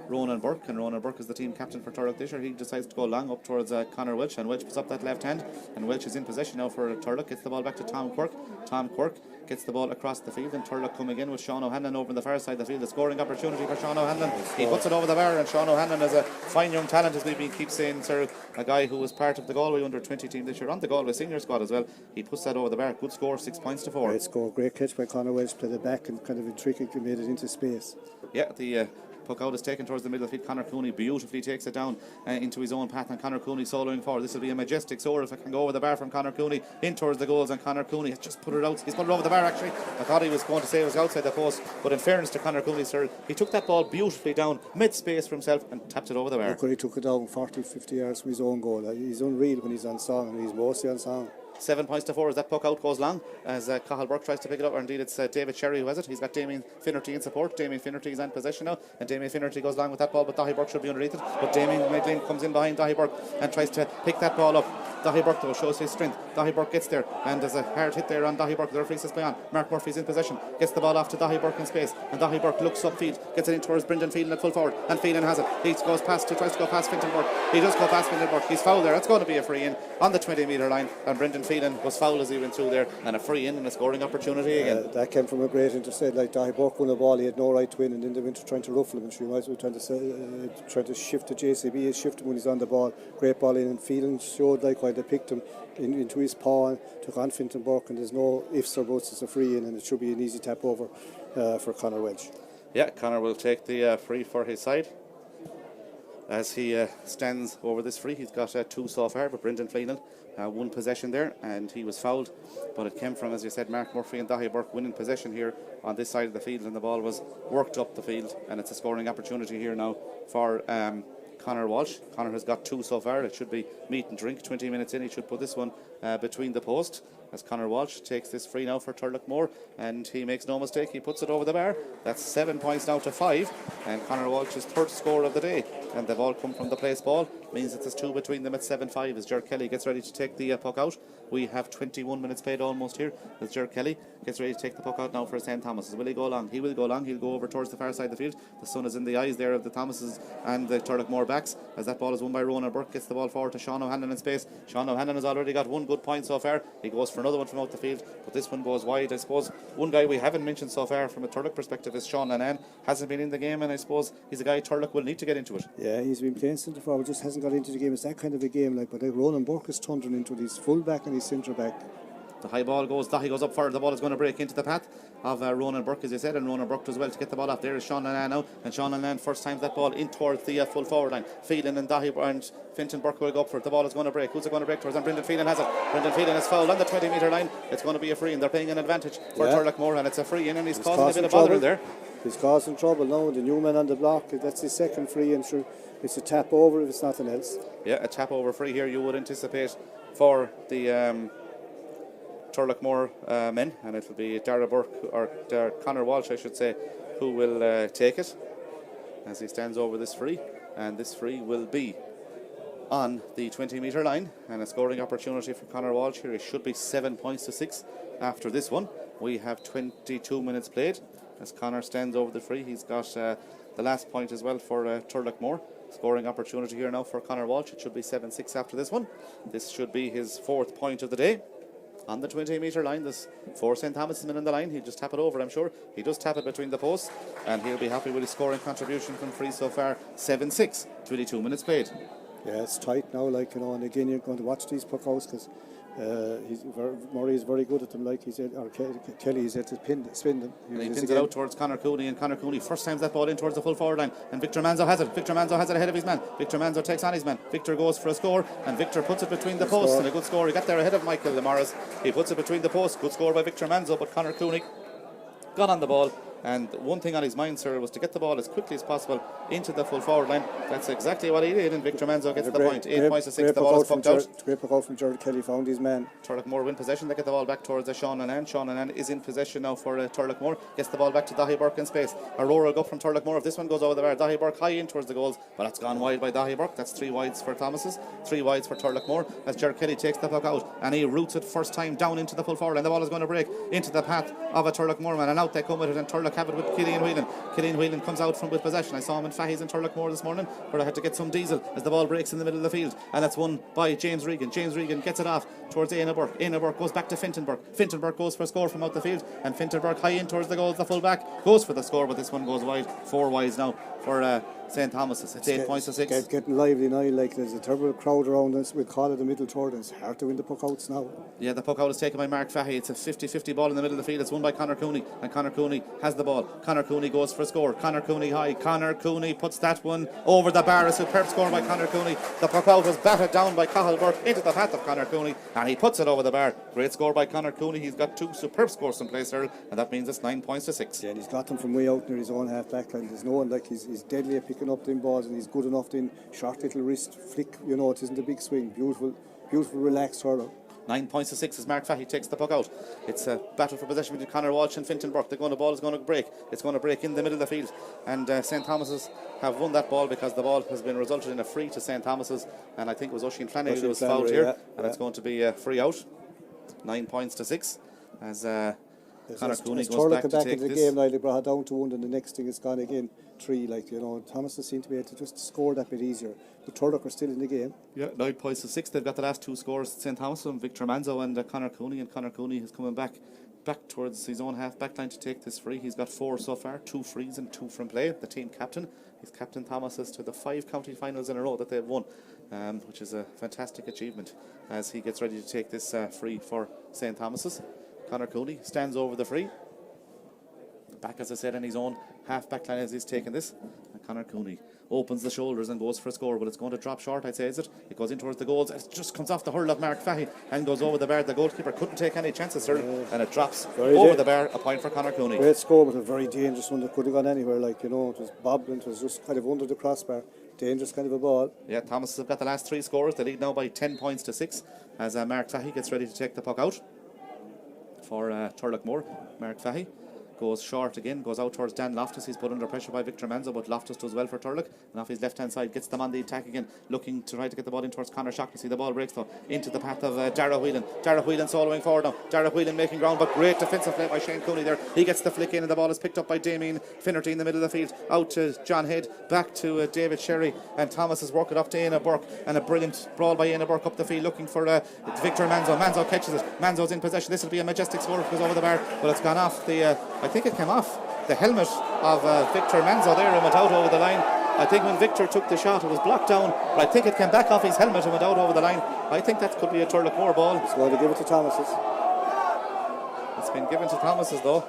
Ronan Burke, and Ronan Burke is the team captain for Turlough this year. He decides to go long up towards Conor Welch, and Welch puts up that left hand, and Welch is in possession now for Turlough. Gets the ball back to Tom Quirk. Tom Quirk gets the ball across the field, and Turlough coming in with Sean O'Hanlon over on the far side of the field. A scoring opportunity for Sean O'Hanlon. He puts it over the bar, and Sean O'Hanlon is a fine young talent, as we keep saying, sir. A guy who was part of the Galway under-20 team this year, on the Galway senior squad as well. He puts that over the bar. Good score, 6 points to 4. Great score, great catch by Conor Welch. Played it back and kind of intricately made it into space. Yeah, the puck out is taken towards the middle of the field. Conor Cooney beautifully takes it down into his own path, and Conor Cooney soloing forward. This will be a majestic score if it can go over the bar from Conor Cooney in towards the goals, and Conor Cooney has just put it out. He's put it over the bar actually. I thought he was going to say it was outside the post, but in fairness to Conor Cooney, sir, he took that ball beautifully down mid-space for himself and tapped it over the bar. Look, he took it down 40-50 yards from his own goal. He's unreal when he's on song, and he's mostly on song. 7 points to 4 as that puck out goes long as Cathal Burke tries to pick it up, or indeed it's David Cherry who has it. He's got Damien Finnerty in support. Damien Finnerty is in possession now, and Damien Finnerty goes long with that ball, but Dahi Burke should be underneath it, but Damien Medlin comes in behind Dahi Burke and tries to pick that ball up. Dahi Burke though shows his strength. Dahi Burke gets there, and there's a hard hit there on Dahi Burke. The referee says play on. Mark Murphy's in possession, gets the ball off to Dahi Burke in space, and Dahi Burke looks upfield, gets it in towards Brendan Phelan at full forward, and Phelan has it. He goes past, tries to go past Fintan Burke. He does go past Fintan Burke. He's fouled there. It's going to be a free in on the 20-metre line, and Brendan Phelan was fouled as he went through there, and a free in and a scoring opportunity again. That came from a great intercept. Like Dahi Burke won the ball, he had no right to win, and then they went trying to ruffle him, and she might as well trying to shift the JCB. He shifted him when he's on the ball. Great ball in, and Phelan showed like why they picked him into his paw and took on Fintan Burke, and there's no ifs or buts. It's a free in, and it should be an easy tap over for Conor Welch. Yeah, Conor will take the free for his side. As he stands over this free, he's got 2 so far, but Brendan Phelan one possession there, and he was fouled, but it came from, as you said, Mark Murphy and Dahi Burke winning possession here on this side of the field, and the ball was worked up the field, and it's a scoring opportunity here now for Conor Walsh. Conor has got 2 so far. It should be meat and drink. 20 minutes in, he should put this one between the post as Conor Walsh takes this free now for Turloughmore, and he makes no mistake, he puts it over the bar. That's 7 points now to 5, and Conor Walsh's 3rd score of the day, and they've all come from the place ball. Means that there's 2 between them at 7-5 as Ger Kelly gets ready to take the puck out. We have 21 minutes played almost here as Ger Kelly gets ready to take the puck out now for St. Thomas's. Will he go long? He will go long. He'll go over towards the far side of the field. The sun is in the eyes there of the Thomases and the Turloughmore backs as that ball is won by Ronan Burke. Gets the ball forward to Sean O'Hanlon in space. Sean O'Hanlon has already got 1 good point so far. He goes for another one from out the field, but this one goes wide. I suppose one guy we haven't mentioned so far from a Turlough perspective is Sean Lannan. Hasn't been in the game, and I suppose he's a guy Turlough will need to get into it. Yeah, he's been playing centre forward, just hasn't got into the game. It's that kind of a game, like, but Ronan Burke is thundering into his full back and his centre back. The high ball goes, Dahi goes up forward, the ball is going to break into the path of Ronan Burke, as you said, and Ronan Burke does well to get the ball off. There is Sean Lannan now, and Sean Lannan first time that ball in towards the full forward line. Phelan and Dahi and Fintan Burke will go up for it. The ball is going to break. Who's it going to break towards? And Brendan Phelan has it. Brendan Phelan is fouled on the 20-metre line. It's going to be a free, and they're playing an advantage for Turloughmore, and it's a free in, and he's causing a bit of bother there. He's causing trouble now. The new man on the block, that's his 2nd free, and sure, it's a tap over if it's nothing else. Yeah, a tap over free here you would anticipate for the Turloughmore men, and it'll be Dara Burke, or Conor Walsh I should say, who will take it as he stands over this free, and this free will be on the 20-metre line, and a scoring opportunity for Conor Walsh here. It should be 7 points to 6 after this one. We have 22 minutes played as Conor stands over the free. He's got the last point as well for Turloughmore. Scoring opportunity here now for Conor Walsh. It should be 7-6 after this one. This should be his 4th point of the day. On the 20-metre line, there's 4 St. Thomas men in the line. He'll just tap it over, I'm sure. He does tap it between the posts, and he'll be happy with his scoring contribution from free so far. 7-6, 22 minutes played. Yeah, it's tight now, like, you know, and again you're going to watch these puck outs because Murray is very good at them, like he said, or Kelly is at to spin them. And he pins it out towards Conor Cooney, and Conor Cooney first times that ball in towards the full forward line, and Victor Manzo has it. Victor Manzo has it ahead of his man. Victor Manzo takes on his man. Victor goes for a score, and Victor puts it between the posts, and a good score. He got there ahead of Michael Morris. He puts it between the posts. Good score by Victor Manzo, but Conor Cooney got on the ball And one thing on his mind, sir, was to get the ball as quickly as possible into the full forward line. That's exactly what he did, and Victor Manzo gets the point. 8 points to 6. The ball is pucked out. Great puck out from Gerald Kelly, found his man. Turloughmore win possession. They get the ball back towards Sean Annan. Sean Annan is in possession now for Turloughmore. Gets the ball back to Dahi Burke in space. Aurora will go from Turloughmore. If this one goes over the bar, Dahi Burke high in towards the goals, but that's gone wide by Dahi Burke. That's 3 wides for Thomas's, 3 wides for Turloughmore as Gerald Kelly takes the puck out and he routes it first time down into the full forward, and the ball is going to break into the path of a Turloughmore man, and out they come with it, and Turlough have it with Killian Whelan. Killian Whelan comes out from with possession. I saw him in Fahey's in Turloughmore this morning, where I had to get some diesel as the ball breaks in the middle of the field, and that's won by James Regan. James Regan gets it off towards Éanna Burke. Éanna Burke goes back to Fintan Burke. Fintan Burke goes for a score from out the field, and Fintan Burke high in towards the goals. The full back goes for the score, but this one goes wide. 4 wides now for St. Thomas's. It's 8 points to 6. Getting lively now, like there's a terrible crowd around us. We'll call it the middle third, and it's hard to win the puck outs now. Yeah, the puck out is taken by Mark Fahey. It's a 50-50 ball in the middle of the field. It's won by Conor Cooney, and Conor Cooney has the ball. Conor Cooney goes for a score. Conor Cooney high. Conor Cooney puts that one over the bar. A superb score by Conor Cooney. The puck out was batted down by Cathal Burke into the path of Conor Cooney, and he puts it over the bar. Great score by Conor Cooney. He's got 2 superb scores in place, Earl, and that means it's 9 points to 6. Yeah, and he's got them from way out near his own half back line. There's no one like he's deadly at picking up them balls, and he's good enough in short little wrist flick. You know, it isn't a big swing. Beautiful, relaxed hurler. 9 points to 6 as Mark Fahey takes the puck out. It's a battle for possession between Conor Walsh and Fintan Burke. The ball is going to break. It's going to break in the middle of the field, and St. Thomas's have won that ball because the ball has been resulted in a free to St. Thomas's, and I think it was Oisin Flanagan who was fouled here, and it's going to be a free out. 9 points to 6 as Conor Cooney goes back to take into the this. game now. They brought it down to 1, and the next thing it's gone again 3. Like, you know, Thomas seem to be able to just score that bit easier. But Turlough are still in the game. Yeah, 9 points to 6. They've got the last 2 scores. St. Thomas from Victor Manzo and Conor Cooney, and Conor Cooney is coming back towards his own half back line to take this free. He's got 4 so far, 2 frees and 2 from play. The team captain, he's captained Thomas's to the 5 county finals in a row that they've won, which is a fantastic achievement as he gets ready to take this free for St. Thomas's. Conor Cooney stands over the free. Back, as I said, in his own half back line as he's taking this. And Conor Cooney opens the shoulders and goes for a score, but it's going to drop short, I'd say, is it? It goes in towards the goals. It just comes off the hurl of Mark Fahey and goes over the bar. The goalkeeper couldn't take any chances, sir, and it drops over the bar. A point for Conor Cooney. Great score, but a very dangerous one that could have gone anywhere. Like, you know, it was bobbling. It was just kind of under the crossbar. Dangerous kind of a ball. Yeah, Thomas have got the last 3 scores. They lead now by 10 points to 6 as Mark Fahey gets ready to take the puck out for Turloughmore. Mark Fahey goes short again, goes out towards Dan Loftus. He's put under pressure by Victor Manzo, but Loftus does well for Turlough, and off his left hand side gets them on the attack again, looking to try to get the ball in towards Conor Shaughnessy. The ball breaks though into the path of Dara Whelan. Dara Whelan soloing forward now. Dara Whelan making ground, but great defensive play by Shane Cooney there. He gets the flick in, and the ball is picked up by Damien Finnerty in the middle of the field. Out to John Head, back to David Sherry, and Thomas is working up to Éanna Burke, and a brilliant brawl by Éanna Burke up the field looking for Victor Manzo. Manzo catches it. Manzo's in possession. This will be a majestic score if it goes over the bar, but it's gone off the I think it came off the helmet of Victor Manzo there and went out over the line. I think when Victor took the shot it was blocked down, but I think it came back off his helmet and went out over the line. I think that could be a Turloughmore ball. He's going to give it to Thomas's. It's been given to Thomas's though.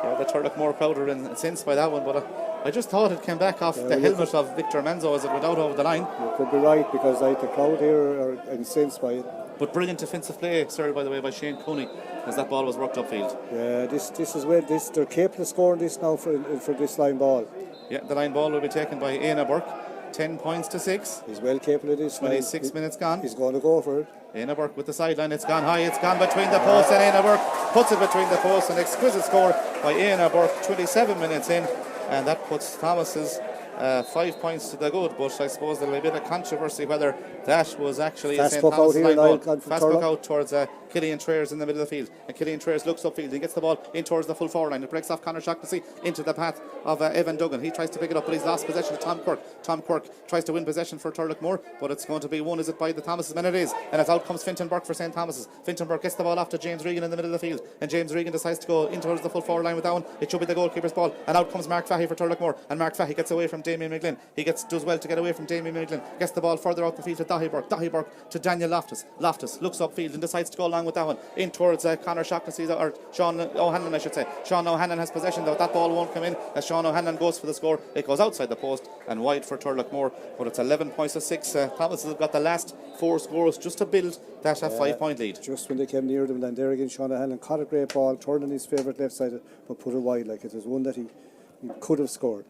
Yeah, the Turloughmore crowd are incensed by that one, but I just thought it came back off the helmet of Victor Manzo as it went out over the line. You could be right, because the crowd here are incensed by it. But brilliant defensive play, sorry, by the way, by Shane Cooney as that ball was worked upfield. Yeah, this is where they're capable of scoring this now for this line ball. Yeah, the line ball will be taken by Éanna Burke. 10 points to 6. He's well capable of this. 26 minutes gone. He's going to go for it. Éanna Burke with the sideline. It's gone high. It's gone between the posts, and Éanna Burke puts it between the posts. An exquisite score by Éanna Burke. 27 minutes in, and that puts Thomas's 5 points to the good, but I suppose there'll be a bit of controversy whether that was actually a St. Thomas line ball. Fast puck out towards Killian Traers in the middle of the field, and Killian Traers looks upfield. He gets the ball in towards the full forward line. It breaks off Conor Shaughnessy into the path of Evan Duggan. He tries to pick it up, but he's lost possession to Tom Quirk. Tom Quirk tries to win possession for Turloughmore, but it's going to be won, is it, by the Thomas's men? It is, and it's out comes Fintan Burke for St. Thomas's. Fintan Burke gets the ball off to James Regan in the middle of the field, and James Regan decides to go in towards the full forward line with that one. It should be the goalkeeper's ball, and out comes Mark Fahey for Turloughmore, and Mark Fahey gets away from Damien McGlynn. He does well to get away from Damien McGlynn. Gets the ball further out the field to Dahi Burke. Dahi Burke to Daniel Loftus. Loftus looks upfield and decides to go along with that one. In towards Conor Shaughnessy, or Sean O'Hanlon, I should say. Sean O'Hanlon has possession, though. That ball won't come in as Sean O'Hanlon goes for the score. It goes outside the post and wide for Turloughmore. But it's 11 points to 6. Thomas has got the last 4 scores just to build that 5-point lead. Just when they came near them, and there again, Sean O'Hanlon caught a great ball, turned on his favourite left side, but put it wide. Like it was one that he could have scored.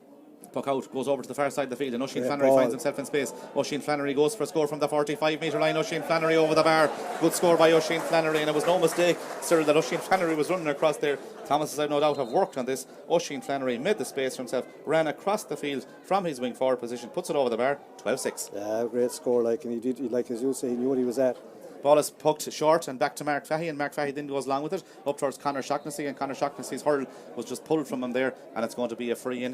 Puck out, goes over to the far side of the field, and Oisin Flannery finds himself in space. Oisin Flannery goes for a score from the 45-metre line. Oisin Flannery over the bar. Good score by Oisin Flannery, and it was no mistake, sir, that Oisin Flannery was running across there. Thomas, as I've no doubt, have worked on this. Oisin Flannery made the space for himself, ran across the field from his wing forward position, puts it over the bar, 12-6. Yeah, great score, like, and he like as you say, he knew what he was at. Ball is poked short and back to Mark Fahey, and Mark Fahey then goes along with it up towards Conor Shaughnessy, and Conor Shaughnessy's hurl was just pulled from him there, and it's going to be a free in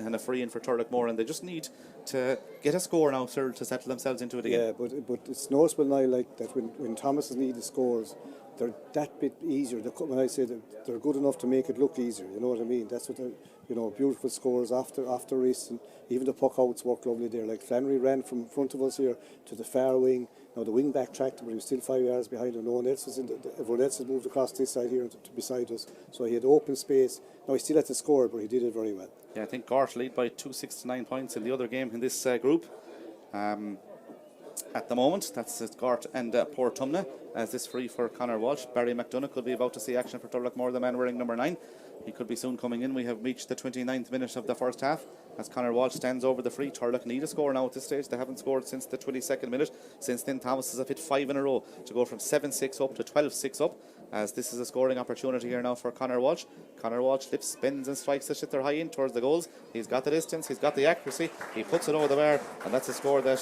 for Turloughmore, and they just need to get a score now, sir, to settle themselves into it again. Yeah, but it's noticeable now, like that when Thomas need the scores, they're that bit easier. When I say that they're good enough to make it look easier, you know what I mean? That's what beautiful scores after race, and even the puck outs work lovely there. Like Flannery ran from front of us here to the far wing. Now the wing back tracked him, but he was still 5 yards behind him. No one else was everyone else had moved across this side here to beside us, so he had open space. Now he still had to score, but he did it very well. Yeah, I think Gort lead by 2-6-9 points in the other game in this group. At the moment, that's Gort and Port Tumna, as this free for Conor Walsh. Barry McDonough could be about to see action for Turloughmore, the man wearing number 9. He could be soon coming in. We have reached the 29th minute of the first half as Conor Walsh stands over the free. Turlough need a score now at this stage. They haven't scored since the 22nd minute. Since then, Thomas has hit 5 in a row to go from 7-6 up to 12-6 up, as this is a scoring opportunity here now for Conor Walsh. Conor Walsh lifts, spins and strikes the shitter high in towards the goals. He's got the distance, he's got the accuracy, he puts it over the bar, and that's a score that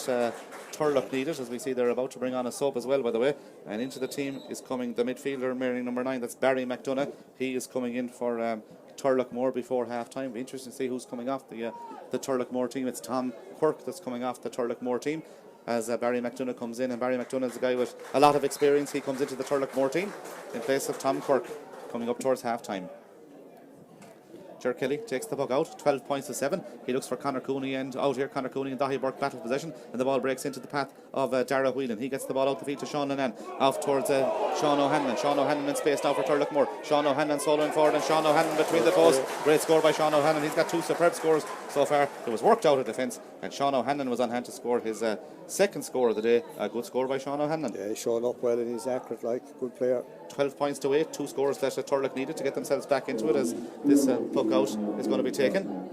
Turlough needed, as we see they're about to bring on a sub as well, by the way. And into the team is coming the midfielder wearing number 9, that's Barry McDonough. He is coming in for Turloughmore before half time. Be interesting to see who's coming off the Turloughmore team. It's Tom Quirk that's coming off the Turloughmore team as Barry McDonough comes in, and Barry McDonough is a guy with a lot of experience. He comes into the Turloughmore team in place of Tom Quirk coming up towards half time. Ger Kelly takes the puck out, 12 points to 7. He looks for Conor Cooney, and out here Conor Cooney and Dahi Burke battle possession, and the ball breaks into the path of Dara Whelan. He gets the ball out the field to Sean Lennon, off towards Sean O'Hanlon. Sean O'Hanlon in space now for Turloughmore. Sean O'Hanlon soloing forward, and Sean O'Hanlon between the posts. Great score by Sean O'Hanlon. He's got 2 superb scores so far. It was worked out of defence, and Sean O'Hanlon was on hand to score his second score of the day. A good score by Sean O'Hanlon. Yeah, he's showing up well and he's accurate, like good player. 12 points to 8, 2 scores that Turlough needed to get themselves back into it, as this puck out is going to be taken.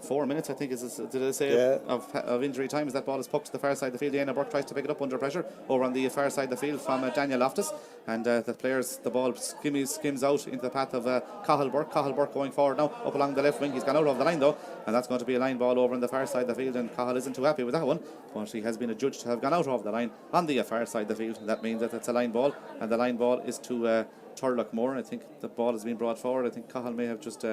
4 minutes, I think, did I say, of injury time, as that ball is pucked to the far side of the field. Diana Burke tries to pick it up under pressure over on the far side of the field from Daniel Loftus, and the ball skims out into the path of Cathal Burke. Cathal Burke going forward now up along the left wing. He's gone out of the line though, and that's going to be a line ball over on the far side of the field, and Cathal isn't too happy with that one, but he has been adjudged to have gone out of the line on the far side of the field. That means that it's a line ball, and the line ball is to Turloughmore. I think the ball has been brought forward. I think Cathal may have just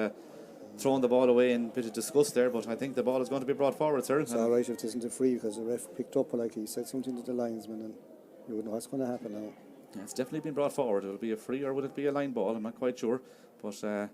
thrown the ball away in a bit of disgust there, but I think the ball is going to be brought forward, sir. It's alright if it isn't a free, because the ref picked up, like he said something to the linesman, and you would know what's going to happen now. Yeah, it's definitely been brought forward. It'll be a free, or would it be a line ball? I'm not quite sure, but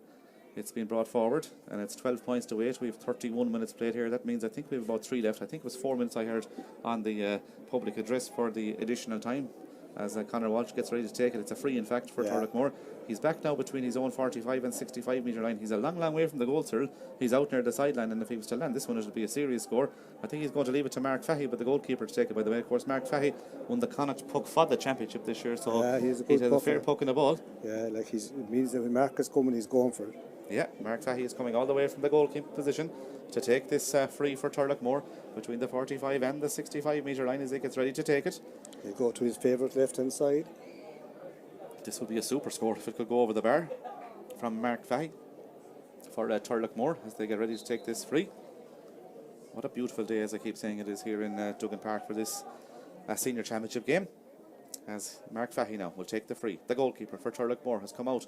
it's been brought forward, and it's 12 points to 8. We have 31 minutes played here. That means I think we have about 3 left. I think it was 4 minutes I heard on the public address for the additional time, as Conor Walsh gets ready to take it. It's a free, in fact, for Turloughmore. He's back now between his own 45 and 65 metre line. He's a long way from the goal, sir. He's out near the sideline, and if he was to land this one, it'll be a serious score. I think he's going to leave it to Mark Fahey, but the goalkeeper to take it, by the way. Of course, Mark Fahey won the Connacht Puck Fada Championship this year, so he has a fair puck in the ball. Yeah, like it means that when Mark is coming, he's going for it. Yeah, Mark Fahey is coming all the way from the goalkeeper position to take this free for Turloughmore between the 45 and the 65 metre line as he gets ready to take it. He'll go to his favourite left-hand side. This would be a super score if it could go over the bar from Mark Fahey for Turloughmore as they get ready to take this free. What a beautiful day, as I keep saying, it is here in Duggan Park for this senior championship game, as Mark Fahey now will take the free. The goalkeeper for Turloughmore has come out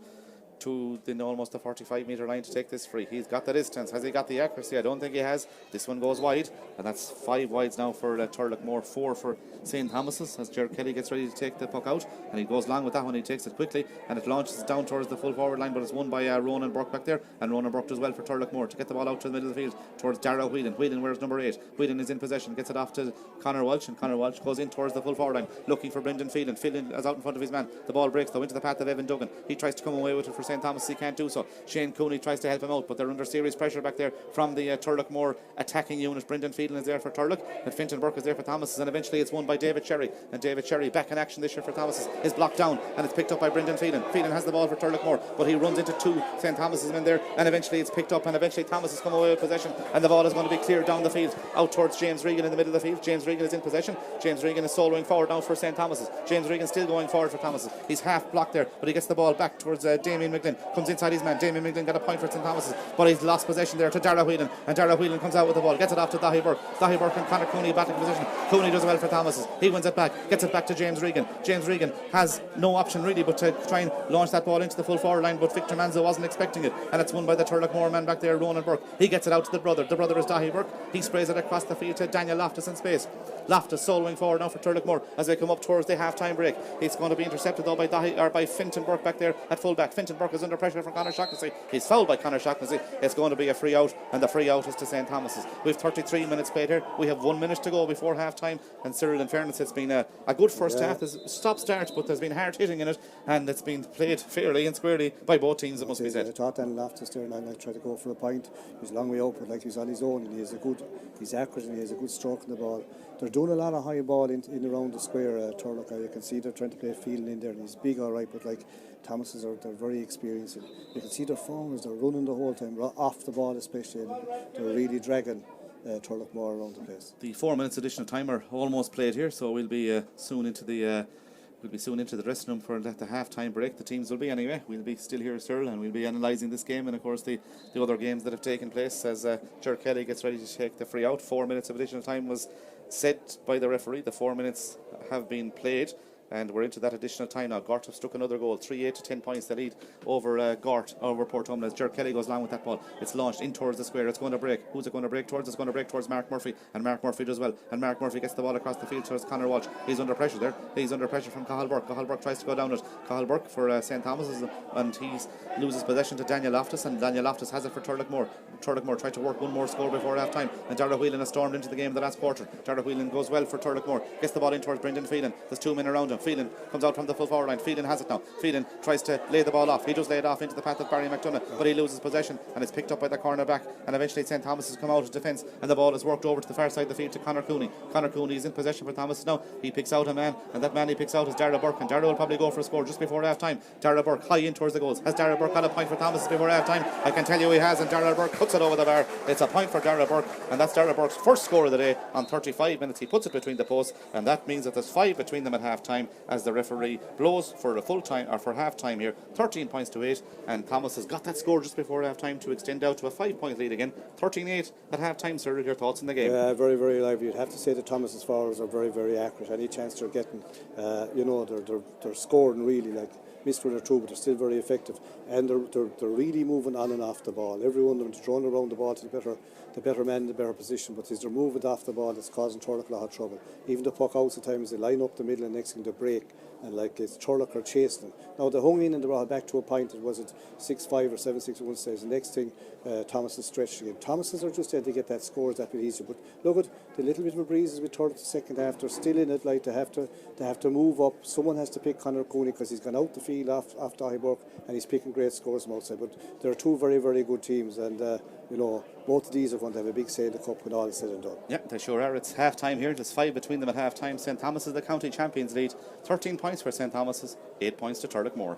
to almost the 45-metre line to take this free. He's got the distance. Has he got the accuracy? I don't think he has. This one goes wide, and that's 5 wides now for Turloughmore, 4 for St. Thomas's as Ger Kelly gets ready to take the puck out, and he goes long with that one. He takes it quickly, and it launches down towards the full forward line, but it's won by Ronan Burke back there, and Ronan Burke does well for Turloughmore to get the ball out to the middle of the field towards Dara Whelan. Whelan wears number 8. Whelan is in possession, gets it off to Conor Walsh, and Conor Walsh goes in towards the full forward line looking for Brendan Phelan. Phelan is out in front of his man. The ball breaks though into the path of Evan Duggan. He tries to come away with it for St. Thomas. He can't do so. Shane Cooney tries to help him out, but they're under serious pressure back there from the Turloughmore attacking unit. Brendan Phelan is there for Turlough, and Fintan Burke is there for Thomas, and eventually it's won by David Cherry. And David Cherry, back in action this year for Thomas, is blocked down, and it's picked up by Brendan Phelan. Phelan has the ball for Turloughmore, but he runs into 2 St. Thomas's men there, and eventually it's picked up, and eventually Thomas has come away with possession, and the ball is going to be cleared down the field out towards James Regan in the middle of the field. James Regan is in possession. James Regan is soloing forward now for St. Thomas's. James Regan still going forward for Thomas's. He's half blocked there, but he gets the ball back towards Damien McGlynn. Comes inside his man. Damien McGlynn got a point for St. Thomas's, but he's lost possession there to Dara Whelan, and Dara Whelan comes out with the ball, gets it off to Dahi Burke. Dahi Burke and Conor Cooney battling position. Cooney does well for Thomas's. He wins it back, gets it back to James Regan. James Regan has no option really but to try and launch that ball into the full forward line, but Victor Manzo wasn't expecting it, and it's won by the Turloughmore man back there, Ronan Burke. He gets it out to the brother. The brother is Dahi Burke. He sprays it across the field to Daniel Loftus in space. Loftus soloing forward now for Turloughmore as they come up towards the half-time break. It's going to be intercepted though by Fintan Burke back there at full-back. Fintan Burke is under pressure from Conor Shaughnessy. He's fouled by Conor Shaughnessy. It's going to be a free out, and the free out is to St. Thomas's. We've 33 minutes played here. We have 1 minute to go before half-time, and Cyril, in fairness, it's been a good first half. There's stop-start, but there's been hard hitting in it, and it's been played fairly and squarely by both teams, it must be said. I thought Daniel Loftus there and I tried to go for a point. He's a long way up, but like he's on his own, and he's accurate, and he has a good stroke in the ball. They're doing a lot of high ball in around the square, Turlough. You can see they're trying to play Phelan in there, and he's big all right, but like Thomas's they're very experienced. You can see their forwards, they're running the whole time, off the ball especially, and they're really dragging Turloughmore around the place. The 4 minutes additional timer almost played here, so we'll be soon into the dressing room for the half-time break. The teams will be anyway. We'll be still here, Cyril, and we'll be analysing this game and of course the other games that have taken place as Ger Kelly gets ready to take the free out. 4 minutes of additional time was set by the referee. The 4 minutes have been played, and we're into that additional time now. Gort have struck another goal, 3-8 to 10 points. The lead over Gort, over Portumna, as Ger Kelly goes along with that ball. It's launched in towards the square. It's going to break. Who's it going to break towards? It's going to break towards Mark Murphy, and Mark Murphy does well. And Mark Murphy gets the ball across the field towards Conor Walsh. He's under pressure there. He's under pressure from Cathal Burke. Cathal Burke tries to go down it. Cathal Burke for St. Thomas's, and he loses possession to Daniel Loftus, and Daniel Loftus has it for Turloughmore. Turloughmore tried to work one more score before half time, and Dara Whelan has stormed into the game the last quarter. Dara Whelan goes well for Turloughmore, gets the ball in towards Brendan Phelan. There's 2 men around him. Phelan comes out from the full forward line. Phelan has it now. Phelan tries to lay the ball off. He does lay it off into the path of Barry McDonough, but he loses possession, and it's picked up by the corner back, and eventually St. Thomas has come out of defence, and the ball is worked over to the far side of the field to Conor Cooney. Conor Cooney is in possession for Thomas now. He picks out a man, and that man he picks out is Dara Burke, and Dara will probably go for a score just before half time. Dara Burke high in towards the goals. Has Dara Burke got a point for Thomas before half time? I can tell you he has, and Dara Burke puts it over the bar. It's a point for Dara Burke, and that's Dara Burke's first score of the day on 35 minutes. He puts it between the posts, and that means that there's 5 between them at half time as the referee blows for a full time, or for half time here. 13 points to 8, and Thomas has got that score just before half time to extend out to a 5-point lead again. 13-8 at half time. Sir, your thoughts on the game? Yeah, very, very lively. You'd have to say that Thomas's forwards are very, very accurate. Any chance they're getting, they're scoring really, like missed with their through, but they're still very effective, and they're really moving on and off the ball. Every one of them is throwing around the ball to the better man in the better position, but as they're moving off the ball, it's causing Turlough a lot of trouble. Even the puck outs at times, they line up the middle, and next thing they break, and like it's Turlough are chasing them. Now they hung in and they brought back to a point. It was it 6-5 or 7-6 at one stage. The next thing, Thomas is stretched again. Thomas's are just there to get that score that bit easier. But look at the little bit of a breeze as we turn to the second half. They're still in it. Like they have to move up. Someone has to pick Conor Cooney because he's gone out the field off Dahi Burke, and he's picking great scores from outside. But there are 2 very, very good teams, and both of these are going to have a big say in the cup when all is said and done. Yeah, they sure are. It's half time here. There's 5 between them at half time. St. Thomas is the county champions lead. 13 points for St. Thomas's, 8 points to Turloughmore.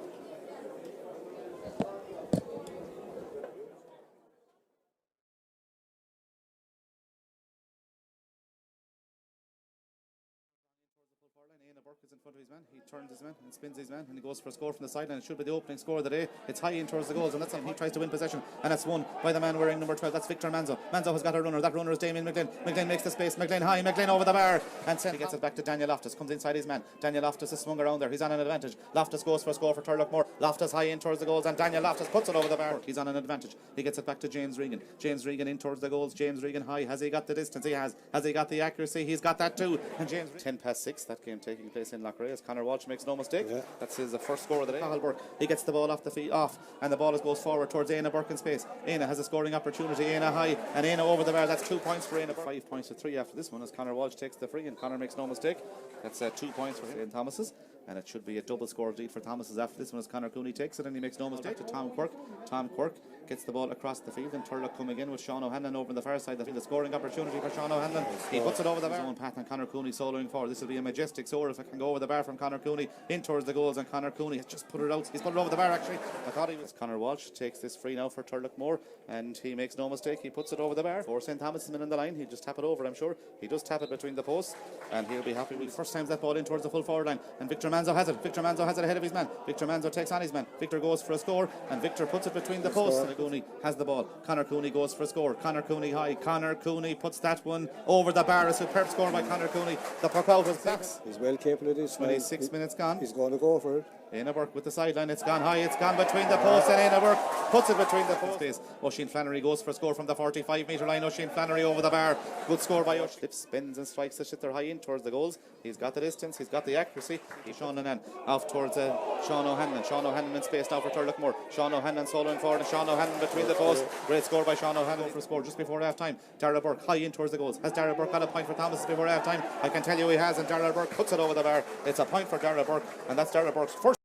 Burke is in front of his man. He turns his man and spins his man, and he goes for a score from the sideline. It should be the opening score of the day. It's high in towards the goals, and that's him. He tries to win possession, and it's won by the man wearing number 12. That's Victor Manzo. Manzo has got a runner. That runner is Damien McGlynn. McGlynn makes the space. McGlynn high. McGlynn over the bar, and he gets it back to Daniel Loftus. Comes inside his man. Daniel Loftus is swung around there. He's on an advantage. Loftus goes for a score for Turloughmore. Loftus high in towards the goals, and Daniel Loftus puts it over the bar. He's on an advantage. He gets it back to James Regan. James Regan in towards the goals. James Regan high. Has he got the distance? He has. Has he got the accuracy? He's got that too. And James 10 past 6. That game taking place in Loughrea, as Conor Walsh makes no mistake. Yeah. That's his first score of the day. Cathal Burke, he gets the ball off the feet off, and the ball goes forward towards Éanna Burke in space. Éanna has a scoring opportunity. Éanna high, and Éanna over the bar. That's 2 points for Éanna. 5 points to 3 after this one, as Conor Walsh takes the free, and Conor makes no mistake. That's 2 points for St. Thomas's, and it should be a double score indeed for Thomas's after this one, as Conor Cooney takes it, and he makes no mistake to Tom Quirk. Tom Quirk gets the ball across the field, and Turlough coming in with Sean O'Hanlon over on the far side of the field. The scoring opportunity for Sean O'Hanlon. He puts it over the bar. His own path, and Conor Cooney soloing forward. This will be a majestic score if it can go over the bar from Conor Cooney in towards the goals, and Conor Cooney has just put it out. He's put it over the bar actually. I thought he was. Conor Walsh takes this free now for Turloughmore, and he makes no mistake. He puts it over the bar. For St. Thomas' men in the line, he'll just tap it over, I'm sure. He does tap it between the posts, and he'll be happy. First time's that ball in towards the full forward line, and Victor Manzo has it. Victor Manzo has it ahead of his man. Victor Manzo takes on his man. Victor goes for a score, and Victor puts it between the posts, and Cooney has the ball. Conor Cooney goes for a score. Conor Cooney high. Conor Cooney puts that one over the bar. A superb score by Conor Cooney. The puck out was backs. He's well capable of this. 26 minutes gone. He's going to go for it. Éanna Burke with the sideline. It's gone high. It's gone between the posts, and Éanna Burke puts it between the posts. Oisin Flannery goes for a score from the 45-metre line. Oisin Flannery over the bar. Good score by Oisin. Slips, spins and strikes the shit. They're high in towards the goals. He's got the distance. He's got the accuracy. He's Sean O'Hanlon off towards Sean O'Hanlon. Sean O'Hanlon in space now for Turloughmore. Sean O'Hanlon soloing forward, and Sean O'Hanlon between the posts. Great score by Sean O'Hanlon for a score just before half time. Darragh Burke high in towards the goals. Has Darragh Burke got a point for Thomas before half time? I can tell you he has, and Darragh Burke puts it over the bar. It's a point for Darragh Burke, and that's Darragh Burke's first.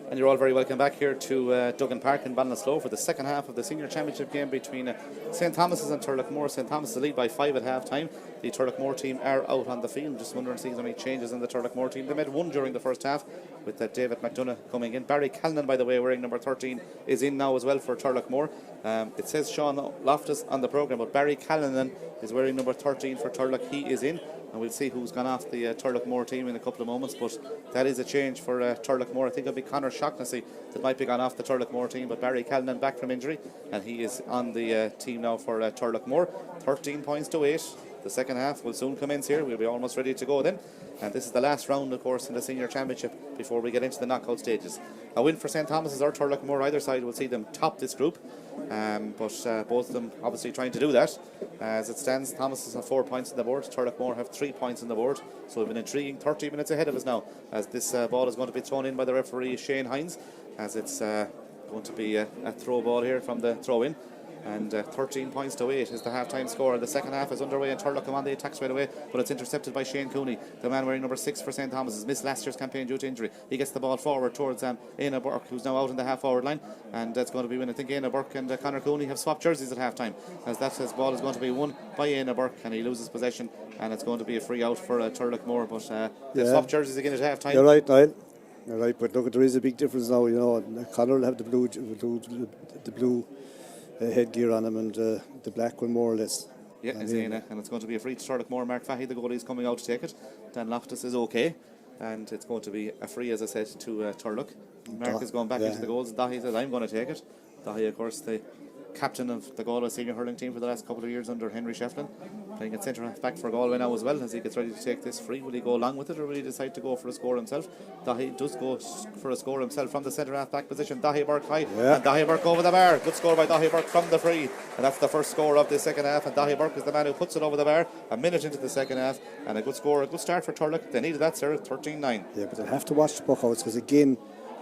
And you're all very welcome back here to Duggan Park in Ballinasloe for the second half of the Senior Championship game between St Thomas's and Turloughmore. St Thomas's lead by 5 at half time. The Turloughmore team are out on the field. Just wondering if there's any changes in the Turloughmore team. They made one during the first half with David McDonough coming in. Barry Callinan, by the way, wearing number 13, is in now as well for Turloughmore. It says Sean Loftus on the programme, but Barry Callinan is wearing number 13 for Turlough. He is in. And we'll see who's gone off the Turloughmore team in a couple of moments, but that is a change for Turloughmore. I think it'll be Conor Shaughnessy that might be gone off the Turloughmore team, but Barry Callinan back from injury, and he is on the team now for Turloughmore. 13 points to 8. The second half will soon commence here. We'll be almost ready to go then. And this is the last round, of course, in the Senior Championship before we get into the knockout stages. A win for St Thomas's or Turloughmore, either side will see them top this group. But both of them obviously trying to do that. As it stands, Thomas's have 4 points on the board, Turloughmore have 3 points on the board. So we've an intriguing 30 minutes ahead of us now, as this ball is going to be thrown in by the referee Shane Hines, as it's going to be a throw ball here from the throw-in. And 13 points to 8 is the half-time score. The second half is underway and Turlough come on the attack straight away, but it's intercepted by Shane Cooney, the man wearing number 6 for St Thomas's. Missed last year's campaign due to injury. He gets the ball forward towards Éanna Burke, who's now out in the half-forward line, and that's going to be when I think Éanna Burke and Conor Cooney have swapped jerseys at half-time, as his ball is going to be won by Éanna Burke, and he loses possession, and it's going to be a free out for Turloughmore, but they've swapped jerseys again at half-time. You're right, Niall. You're right, but look, there is a big difference now. You know, Conor will have the blue headgear on him, and the black one more or less. Yeah, it's Éanna, and it's going to be a free to Turloughmore. Mark Fahey, the goalie, is coming out to take it. Dan Loftus is okay, and it's going to be a free, as I said, to Turlough. Mark is going back into the goals. Dahi says, I'm going to take it. Dahi, of course, the captain of the Galway senior hurling team for the last couple of years under Henry Shefflin, playing at centre half back for Galway now as well, as he gets ready to take this free. Will he go along with it, or will he decide to go for a score himself? Dahi does go for a score himself from the centre half back position. Dahi Burke high, and Dahi Burke over the bar. Good score by Dahi Burke from the free, and that's the first score of the second half, and Dahi Burke is the man who puts it over the bar a minute into the second half, and a good score, a good start for Turlough. They needed that, sir. 13-9. Yeah, but they'll have to watch the puck outs, because again,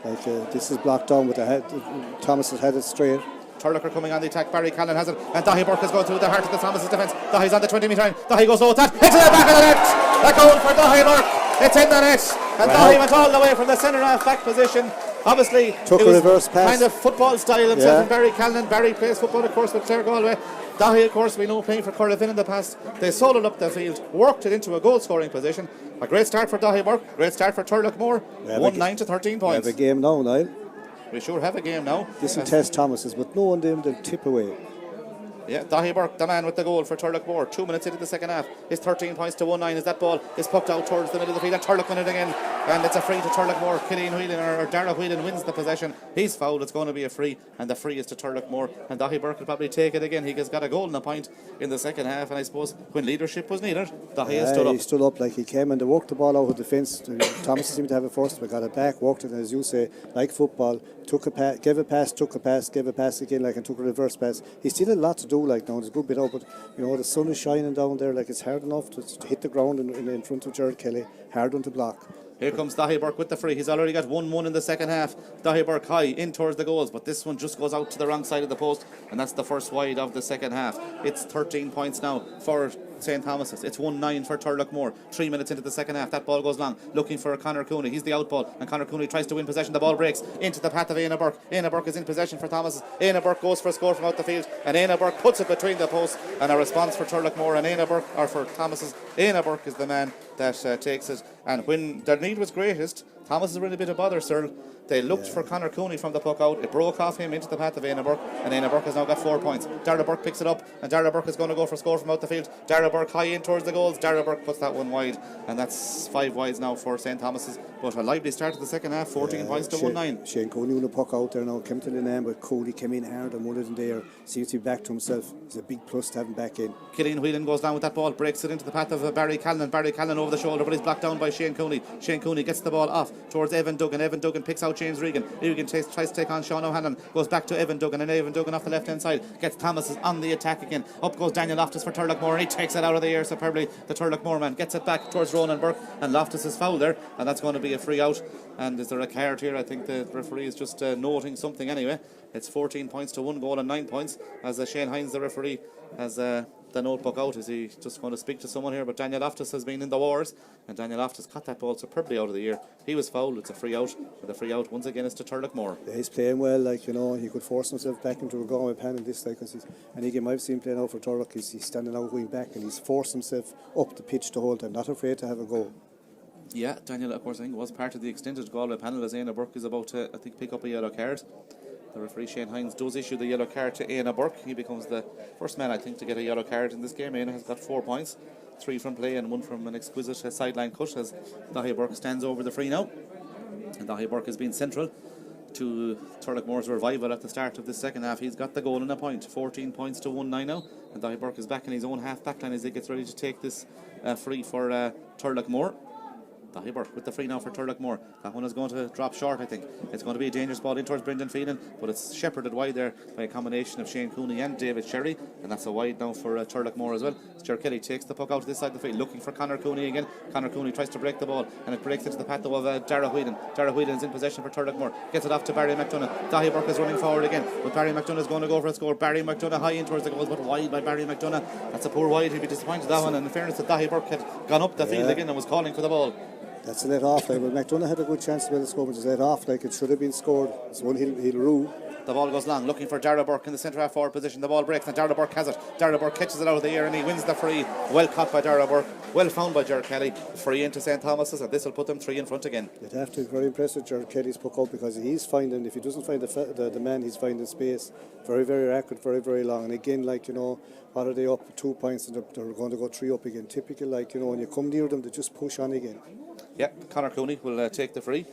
like this is blocked down with the head. Thomas has had it straight. Turlough are coming on the attack. Barry Callan has it, and Dahi Burke is going through the heart of the Thomas's defence. Dahi's on the 20-metre line. Dahi goes low with that. Into the back of the net. A goal for Dahi Burke. It's in the net. And Dahi went all the way from the centre half back position. Obviously, took a reverse pass. Kind of football style himself. And Barry Callan. Barry plays football, of course, with Clare Galway. Dahi, of course, we know, playing for Corlevin in the past. They soloed up the field, worked it into a goal-scoring position. A great start for Dahi Burke. Great start for Turloughmore. 1-9 to 13 points. We have a game now, Niall. We sure have a game now. This will test Thomas's, but no one them they'll tip away. Yeah, Dahi Burke, the man with the goal for Turloughmore. 2 minutes into the second half. It's 13 points to 1-9 as that ball is pucked out towards the middle of the field. And Turlough win it again. And it's a free to Turloughmore. Killian Whelan or Dara Whelan wins the possession. He's fouled. It's going to be a free. And the free is to Turloughmore. And Dahi Burke will probably take it again. He has got a goal and a point in the second half. And I suppose when leadership was needed, Dahi has stood up. He stood up like he came and they worked the ball out of the fence. Thomas seemed to have it first, but got it back, worked it, and as you say, like football, took a pass, gave a pass, took a pass, gave a pass again, like, and took a reverse pass. He still had a lot to do, like, now there's a good bit out, but you know the sun is shining down there, like it's hard enough to hit the ground in front of Gerard Kelly, hard one to block. Here comes Dahi Burke with the free. He's already got 1-1 in the second half. Dahi Burke high in towards the goals, but this one just goes out to the wrong side of the post, and that's the first wide of the second half. It's 13 points now for St Thomas's. It's 1-9 for Turloughmore. 3 minutes into the second half, that ball goes long, looking for Conor Cooney. He's the out ball, and Conor Cooney tries to win possession. The ball breaks into the path of Éanna Burke. Éanna Burke is in possession for Thomas's. Éanna Burke goes for a score from out the field, and Éanna Burke puts it between the posts, and a response for Turloughmore, and Éanna Burke, or for Thomas's. Éanna Burke is the man that takes it, and when their need was greatest, Thomas is really a bit of bother, sir. They looked for Conor Cooney from the puck out. It broke off him into the path of Éanna Burke, and Éanna Burke has now got 4 points. Dara Burke picks it up, and Dara Burke is going to go for a score from out the field. Dara Burke high in towards the goals. Dara Burke puts that one wide, and that's 5 wides now for St Thomas's. But a lively start to the second half, 14 points to 1-9. Shane Cooney on the puck out there now, came to the name, but Cooney came in hard and won it in there. Seems to be back to himself. It's a big plus to have him back in. Killian Whelan goes down with that ball, breaks it into the path of Barry Callan. Barry Callan over the shoulder, but he's blocked down by Shane Cooney. Shane Cooney gets the ball off towards Evan Duggan. Evan Duggan picks out James Regan. Regan tries to take on Sean O'Hanlon, goes back to Evan Duggan, and Evan Duggan off the left hand side gets Thomas on the attack again. Up goes Daniel Loftus for Turloughmore, and he takes it out of the air superbly. The Turloughmore man gets it back towards Ronan Burke, and Loftus is fouled there, and that's going to be a free out. And is there a card here? I think the referee is just noting something anyway. It's 14 points to 1 goal and 9 points, as Shane Hines, the referee, has the notebook out. Is he just going to speak to someone here? But Daniel Loftus has been in the wars, and Daniel Loftus caught that ball superbly out of the air. He was fouled. It's a free out. And the free out once again is to Turloughmore. Yeah, he's playing well, like, you know, he could force himself back into a Galway panel this, like, because any game I've seen playing out for Turlough, he's standing out going back, and he's forced himself up the pitch the whole time, not afraid to have a go. Yeah, Daniel, of course, I think was part of the extended Galway panel as Éanna Burke is about to, I think, pick up a yellow card. The referee Shane Hines does issue the yellow card to Éanna Burke. He becomes the first man, I think, to get a yellow card in this game. Éanna has got 4 points, 3 from play and 1 from an exquisite sideline cut as Daithí Burke stands over the free now. And Daithí Burke has been central to Turloughmore's revival at the start of the second half. He's got the goal and a point, 14 points to 1-9 now. And Daithí Burke is back in his own half back line as he gets ready to take this free for Turloughmore. Daithí Burke with the free now for Turloughmore. That one is going to drop short, I think. It's going to be a dangerous ball in towards Brendan Phelan, but it's shepherded wide there by a combination of Shane Cooney and David Sherry, and that's a wide now for Turloughmore as well. Ger Kelly takes the puck out to this side of the field, looking for Conor Cooney again. Conor Cooney tries to break the ball, and it breaks into the path of Dara Whelan. Dara Whelan is in possession for Turloughmore. Gets it off to Barry McDonough. Daithí Burke is running forward again, but Barry McDonough is going to go for a score. Barry McDonough high in towards the goals, but wide by Barry McDonough. That's a poor wide. He'd be disappointed that one, and in fairness that Daithí Burke had gone up the field again and was calling for the ball. That's a let off, like, but McDonough had a good chance to be able to score, but it's let off, like, it should have been scored. It's one he'll rue. The ball goes long, looking for Dara Burke in the centre half forward position. The ball breaks and Dara Burke has it. Dara Burke catches it out of the air and he wins the free. Well caught by Dara Burke, well found by Ger Kelly. Free into St. Thomas's, and this will put them 3 in front again. You'd have to be very impressed with Ger Kelly's puck out, because he's finding, if he doesn't find the man, he's finding space. Very, very accurate, very, very long. And again, like, you know, what are they up? 2 points, and they're going to go 3 up again. Typical, like, you know, when you come near them, they just push on again. Yeah, Conor Cooney will take the free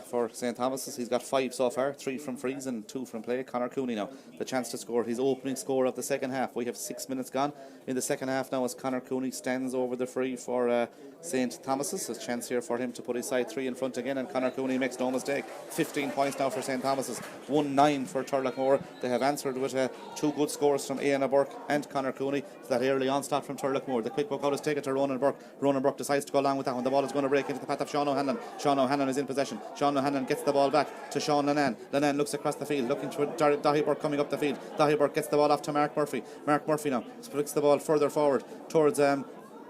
for St. Thomas's. He's got 5 so far, 3 from frees and 2 from play. Conor Cooney now, the chance to score his opening score of the second half. We have 6 minutes gone in the second half now as Conor Cooney stands over the free for St. Thomas's. There's a chance here for him to put his side 3 in front again, and Conor Cooney makes no mistake. 15 points now for St. Thomas's, 1-9 for Turloughmore. They have answered with 2 good scores from Éanna Burke and Conor Cooney. That early onslaught from Turloughmore. The quick puck out is taken to Ronan Burke. Ronan Burke decides to go along with that one. The ball is going to break into the path of Sean O'Hanlon. Sean O'Hanlon is in possession. Sean O'Hanlon gets the ball back to Sean Lennon. Lennon looks across the field, looking to Daithí Burke coming up the field. Daithí Burke gets the ball off to Mark Murphy. Mark Murphy now flicks the ball further forward towards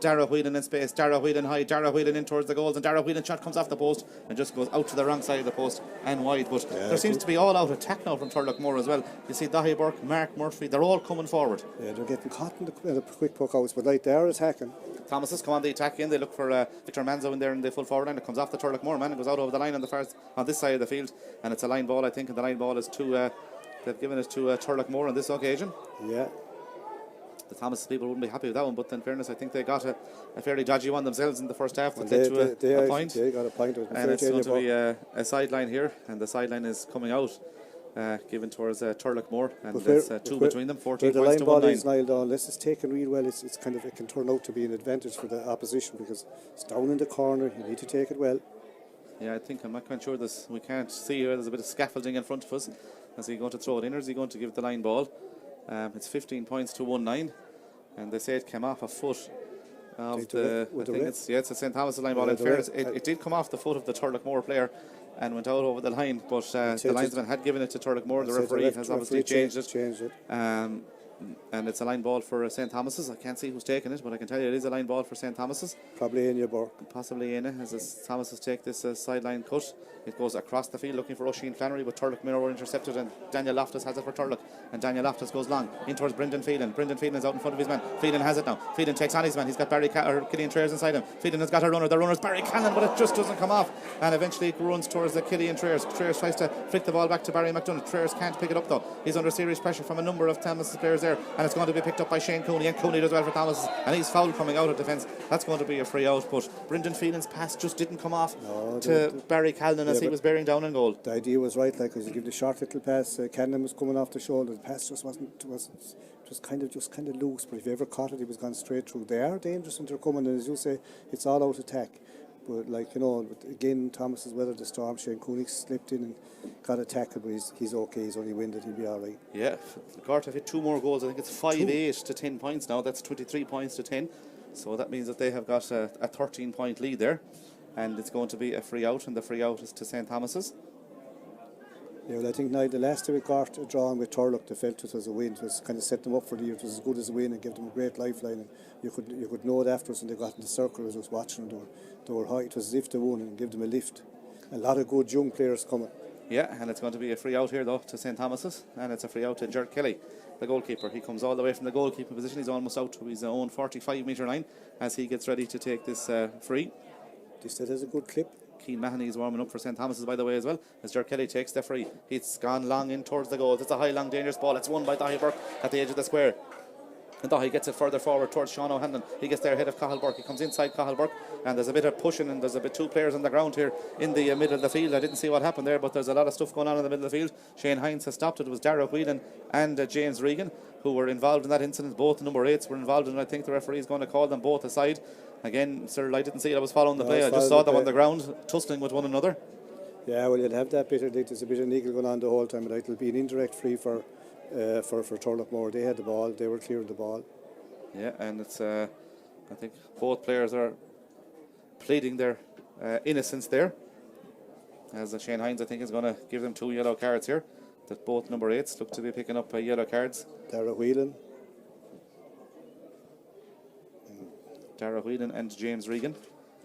Dara Whelan in space. Dara Whelan high. Dara Whelan in towards the goals, and Dara Whelan shot comes off the post and just goes out to the wrong side of the post and wide. But there seems to be all out attack now from Turloughmore as well. You see Daithí Burke, Mark Murphy, they're all coming forward. Yeah, they're getting caught in the quick puck outs, but like, they're attacking. Thomas's come on the attack in. They look for Victor Manzo in there in the full forward line. It comes off the Turloughmore man and goes out over the line on this side of the field, and it's a line ball, I think, and the line ball is to they've given it to Turloughmore on this occasion. Yeah. The Thomas people wouldn't be happy with that one, but in fairness, I think they got a fairly dodgy one themselves in the first half that led to a point. They got a point. And it's going to be a sideline here, and the sideline is coming out, given towards Turloughmore, and there's 2 between them, 14 the points line to 1-9. ball is nailed on. Unless it's taken real well, it's kind of, it can turn out to be an advantage for the opposition, because it's down in the corner. You need to take it well. Yeah, I think I'm not quite sure this. We can't see here. There's a bit of scaffolding in front of us. Is he going to throw it in, or is he going to give it the line ball? It's 15 points to 1-9, and they say it came off a foot of it's a St. Thomas line ball. In fairness, it did come off the foot of the Turloughmore player and went out over the line, but the linesman had given it to Turloughmore. The referee has obviously changed it. And it's a line ball for St. Thomas's. I can't see who's taking it, but I can tell you it is a line ball for St. Thomas's. Probably Éanna Burke. Possibly Éanna, as Thomas's take this sideline cut. It goes across the field looking for Oisin Flannery, but Turloughmore were intercepted, and Daniel Loftus has it for Turlough. And Daniel Loftus goes long in towards Brendan Phelan. Brendan Phelan is out in front of his man. Phelan has it now. Phelan takes on his man. He's got Killian Traers inside him. Phelan has got a runner. The runner's Barry Cannon, but it just doesn't come off. And eventually it runs towards Killian Traers. Traers tries to flick the ball back to Barry McDonough. Traers can't pick it up though. He's under serious pressure from a number of Thomas's players there, and it's going to be picked up by Shane Cooney, and Cooney does well for Thomas, and he's fouled coming out of defence. That's going to be a free out, but Brendan Phelan's pass just didn't come off to Barry Callan as he was bearing down in goal. The idea was right, like, because you give the short little pass, Cannon was coming off the shoulder. The pass just was kind of loose, but if you ever caught it, he was gone straight through. They are dangerous when they're coming, and as you say, it's all out attack. But like, you know, again, Thomas has weathered the storm. Shane Cooney slipped in and got a tackle, but he's okay. He's only winded. He'll be all right. Yeah, Gort have hit 2 more goals. I think it's 5-8 to 10 points now. That's 23 points to 10. So that means that they have got a 13-point lead there, and it's going to be a free out, and the free out is to St. Thomas's. Yeah, well, I think now the last time we got a draw with Turlough, they felt it was a win. It was kind of set them up for the year. It was as good as a win and gave them a great lifeline. And you could know it afterwards when they got in the circle. I was watching them. They were high. It was as if they won and gave them a lift. A lot of good young players coming. Yeah, and it's going to be a free out here though to St. Thomas's, and it's a free out to Ger Kelly, the goalkeeper. He comes all the way from the goalkeeping position. He's almost out to his own 45-metre line as he gets ready to take this free. This side has a good clip. Keane Mahoney is warming up for St. Thomas's, by the way, as well, as Ger Kelly takes the free. It's gone long in towards the goals. It's a high, long, dangerous ball. It's won by Dahi Burke at the edge of the square. And Dahi gets it further forward towards Sean O'Hanlon. He gets there ahead of Cathal Burke. He comes inside Cathal Burke, and there's a bit of pushing, and there's a bit two players on the ground here in the middle of the field. I didn't see what happened there, but there's a lot of stuff going on in the middle of the field. Shane Hines has stopped it. It was Dara Whelan and James Regan who were involved in that incident. Both number 8s were involved in it. I think the referee is going to call them both aside. Again, sir, I didn't see it. I was following the play. I just saw them on the ground tussling with one another. Yeah, well, you'll have that bit of, there's a bit of niggle going on the whole time, but it'll be an indirect free for Turloughmore. They had the ball. They were clear of the ball. Yeah, and it's I think both players are pleading their innocence there, as Shane Hines I think is going to give them 2 yellow cards here. That both number 8s look to be picking up yellow cards. Dara Whelan and James Regan.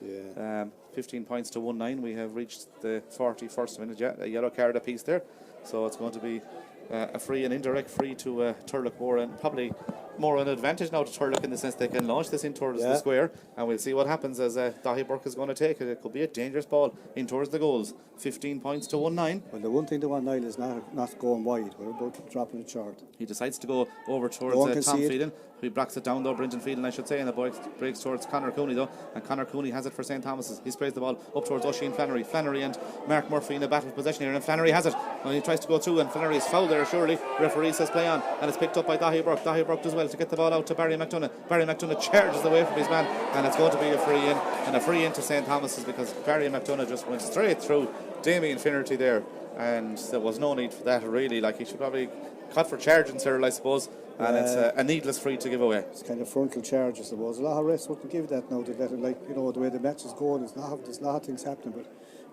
Yeah. 15 points to 1-9. We have reached the 41st minute. Yeah, a yellow card apiece there. So it's going to be a free and indirect free to Turloughmore, and probably more an advantage now to Turlough in the sense they can launch this in towards the square, and we'll see what happens as Dahi Burke is going to take it. It could be a dangerous ball in towards the goals. 15 points to 1-9. Well, the one thing they want now is not going wide. We're about dropping it short. He decides to go over towards Tom Phelan. He blocks it down though, Brendan Phelan I should say, and the boy breaks towards Conor Cooney though, and Conor Cooney has it for St. Thomas's. He sprays the ball up towards Oisin Flannery. Flannery and Mark Murphy in a battle of possession here, and Flannery has it, and he tries to go through, and Flannery is fouled there surely. Referee says play on, and it's picked up by Dahi Burke. Dahi Burke does well to get the ball out to Barry McDonough. Barry McDonough charges away from his man, and it's going to be a free in, and a free in to St. Thomas's, because Barry McDonough just went straight through Damien Finnerty there, and there was no need for that really. Like, he should probably cut for charging Cyril, I suppose, and it's a needless free to give away. It's kind of frontal charge, I suppose. A lot of refs wouldn't give that now. They let it, like, you know, the way the match is going, there's a lot of things happening, but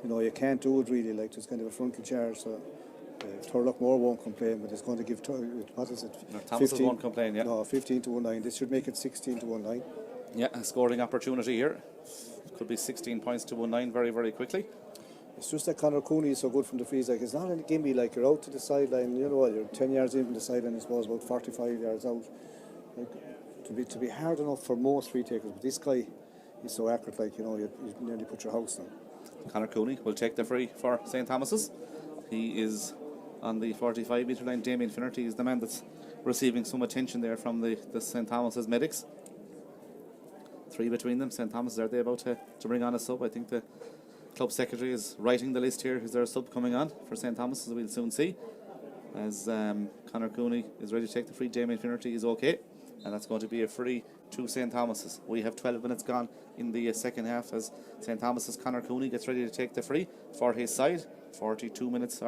you know, you can't do it really. Like, there's kind of a frontal charge, so Turloughmore won't complain, but it's going to give what is it? No, Thomas won't complain. Yeah. No, 15 to 1-9. This should make it 16 to 1-9. Yeah, a scoring opportunity here. Could be 16 points to 1-9 very, very quickly. It's just that Conor Cooney is so good from the frees. Like, it's not a gimme. Like, you're out to the sideline. You know, you're 10 yards in from the sideline. I suppose about 45 yards out. Like, to be hard enough for most free takers, but this guy is so accurate. Like, you know, you nearly put your house on. Conor Cooney will take the free for St. Thomas's. He is on the 45-metre line. Damien Finnerty is the man that's receiving some attention there from the St. Thomas's medics. 3 between them. St. Thomas's, are they about to bring on a sub? I think the club secretary is writing the list here. Is there a sub coming on for St. Thomas's? We'll soon see. As Conor Cooney is ready to take the free, Damien Finnerty is okay, and that's going to be a free to St. Thomas's. We have 12 minutes gone in the second half as St. Thomas's Conor Cooney gets ready to take the free for his side. 42 minutes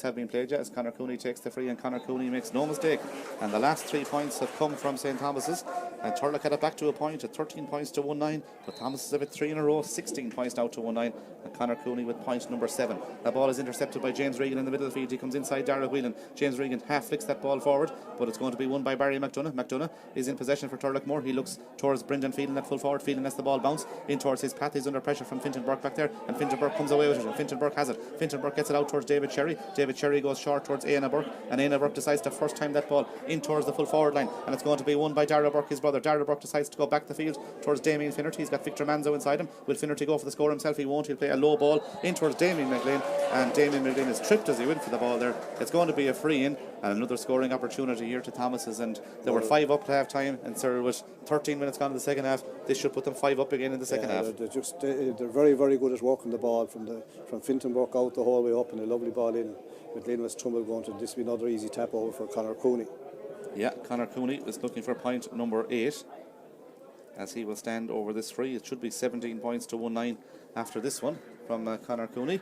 have been played yet as Conor Cooney takes the free, and Conor Cooney makes no mistake, and the last 3 points have come from St. Thomas's, and Turlough had it back to a point at 13 points to 1-9, but Thomas's have it 3 in a row, 16 points now to 1-9, and Conor Cooney with point number 7. The ball is intercepted by James Regan in the middle of the field. He comes inside Dara Whelan. James Regan half flicks that ball forward, but it's going to be won by Barry McDonough. McDonough is in possession for Turloughmore. He looks towards Brendan Phelan at full forward. Phelan lets the ball bounce in towards his path. He's under pressure from Fintan Burke back there, and Fintan Burke comes away with it, and Fintan Burke has it. Fintan Burke gets it out towards David Cherry. David Cherry goes short towards Éanna Burke, and Éanna Burke decides to first time that ball in towards the full forward line, and it's going to be won by Dara Burke, his brother. Dara Burke decides to go back the field towards Damien Finnerty. He's got Victor Manzo inside him. Will Finnerty go for the score himself? He won't. He'll play a low ball in towards Damien McLean, and Damien McLean is tripped as he went for the ball there. It's going to be a free in, and another scoring opportunity here to Thomas's, and they were 5 up at half time, and so with 13 minutes gone in the second half, this should put them 5 up again in the second half. They're very, very good at working the ball from Fintan Burke out the whole way up, and a lovely ball in. McLean was trouble going to this. Be another easy tap over for Conor Cooney. Yeah, Conor Cooney is looking for point number 8 as he will stand over this free. It should be 17 points to 1-9 after this one from Conor Cooney.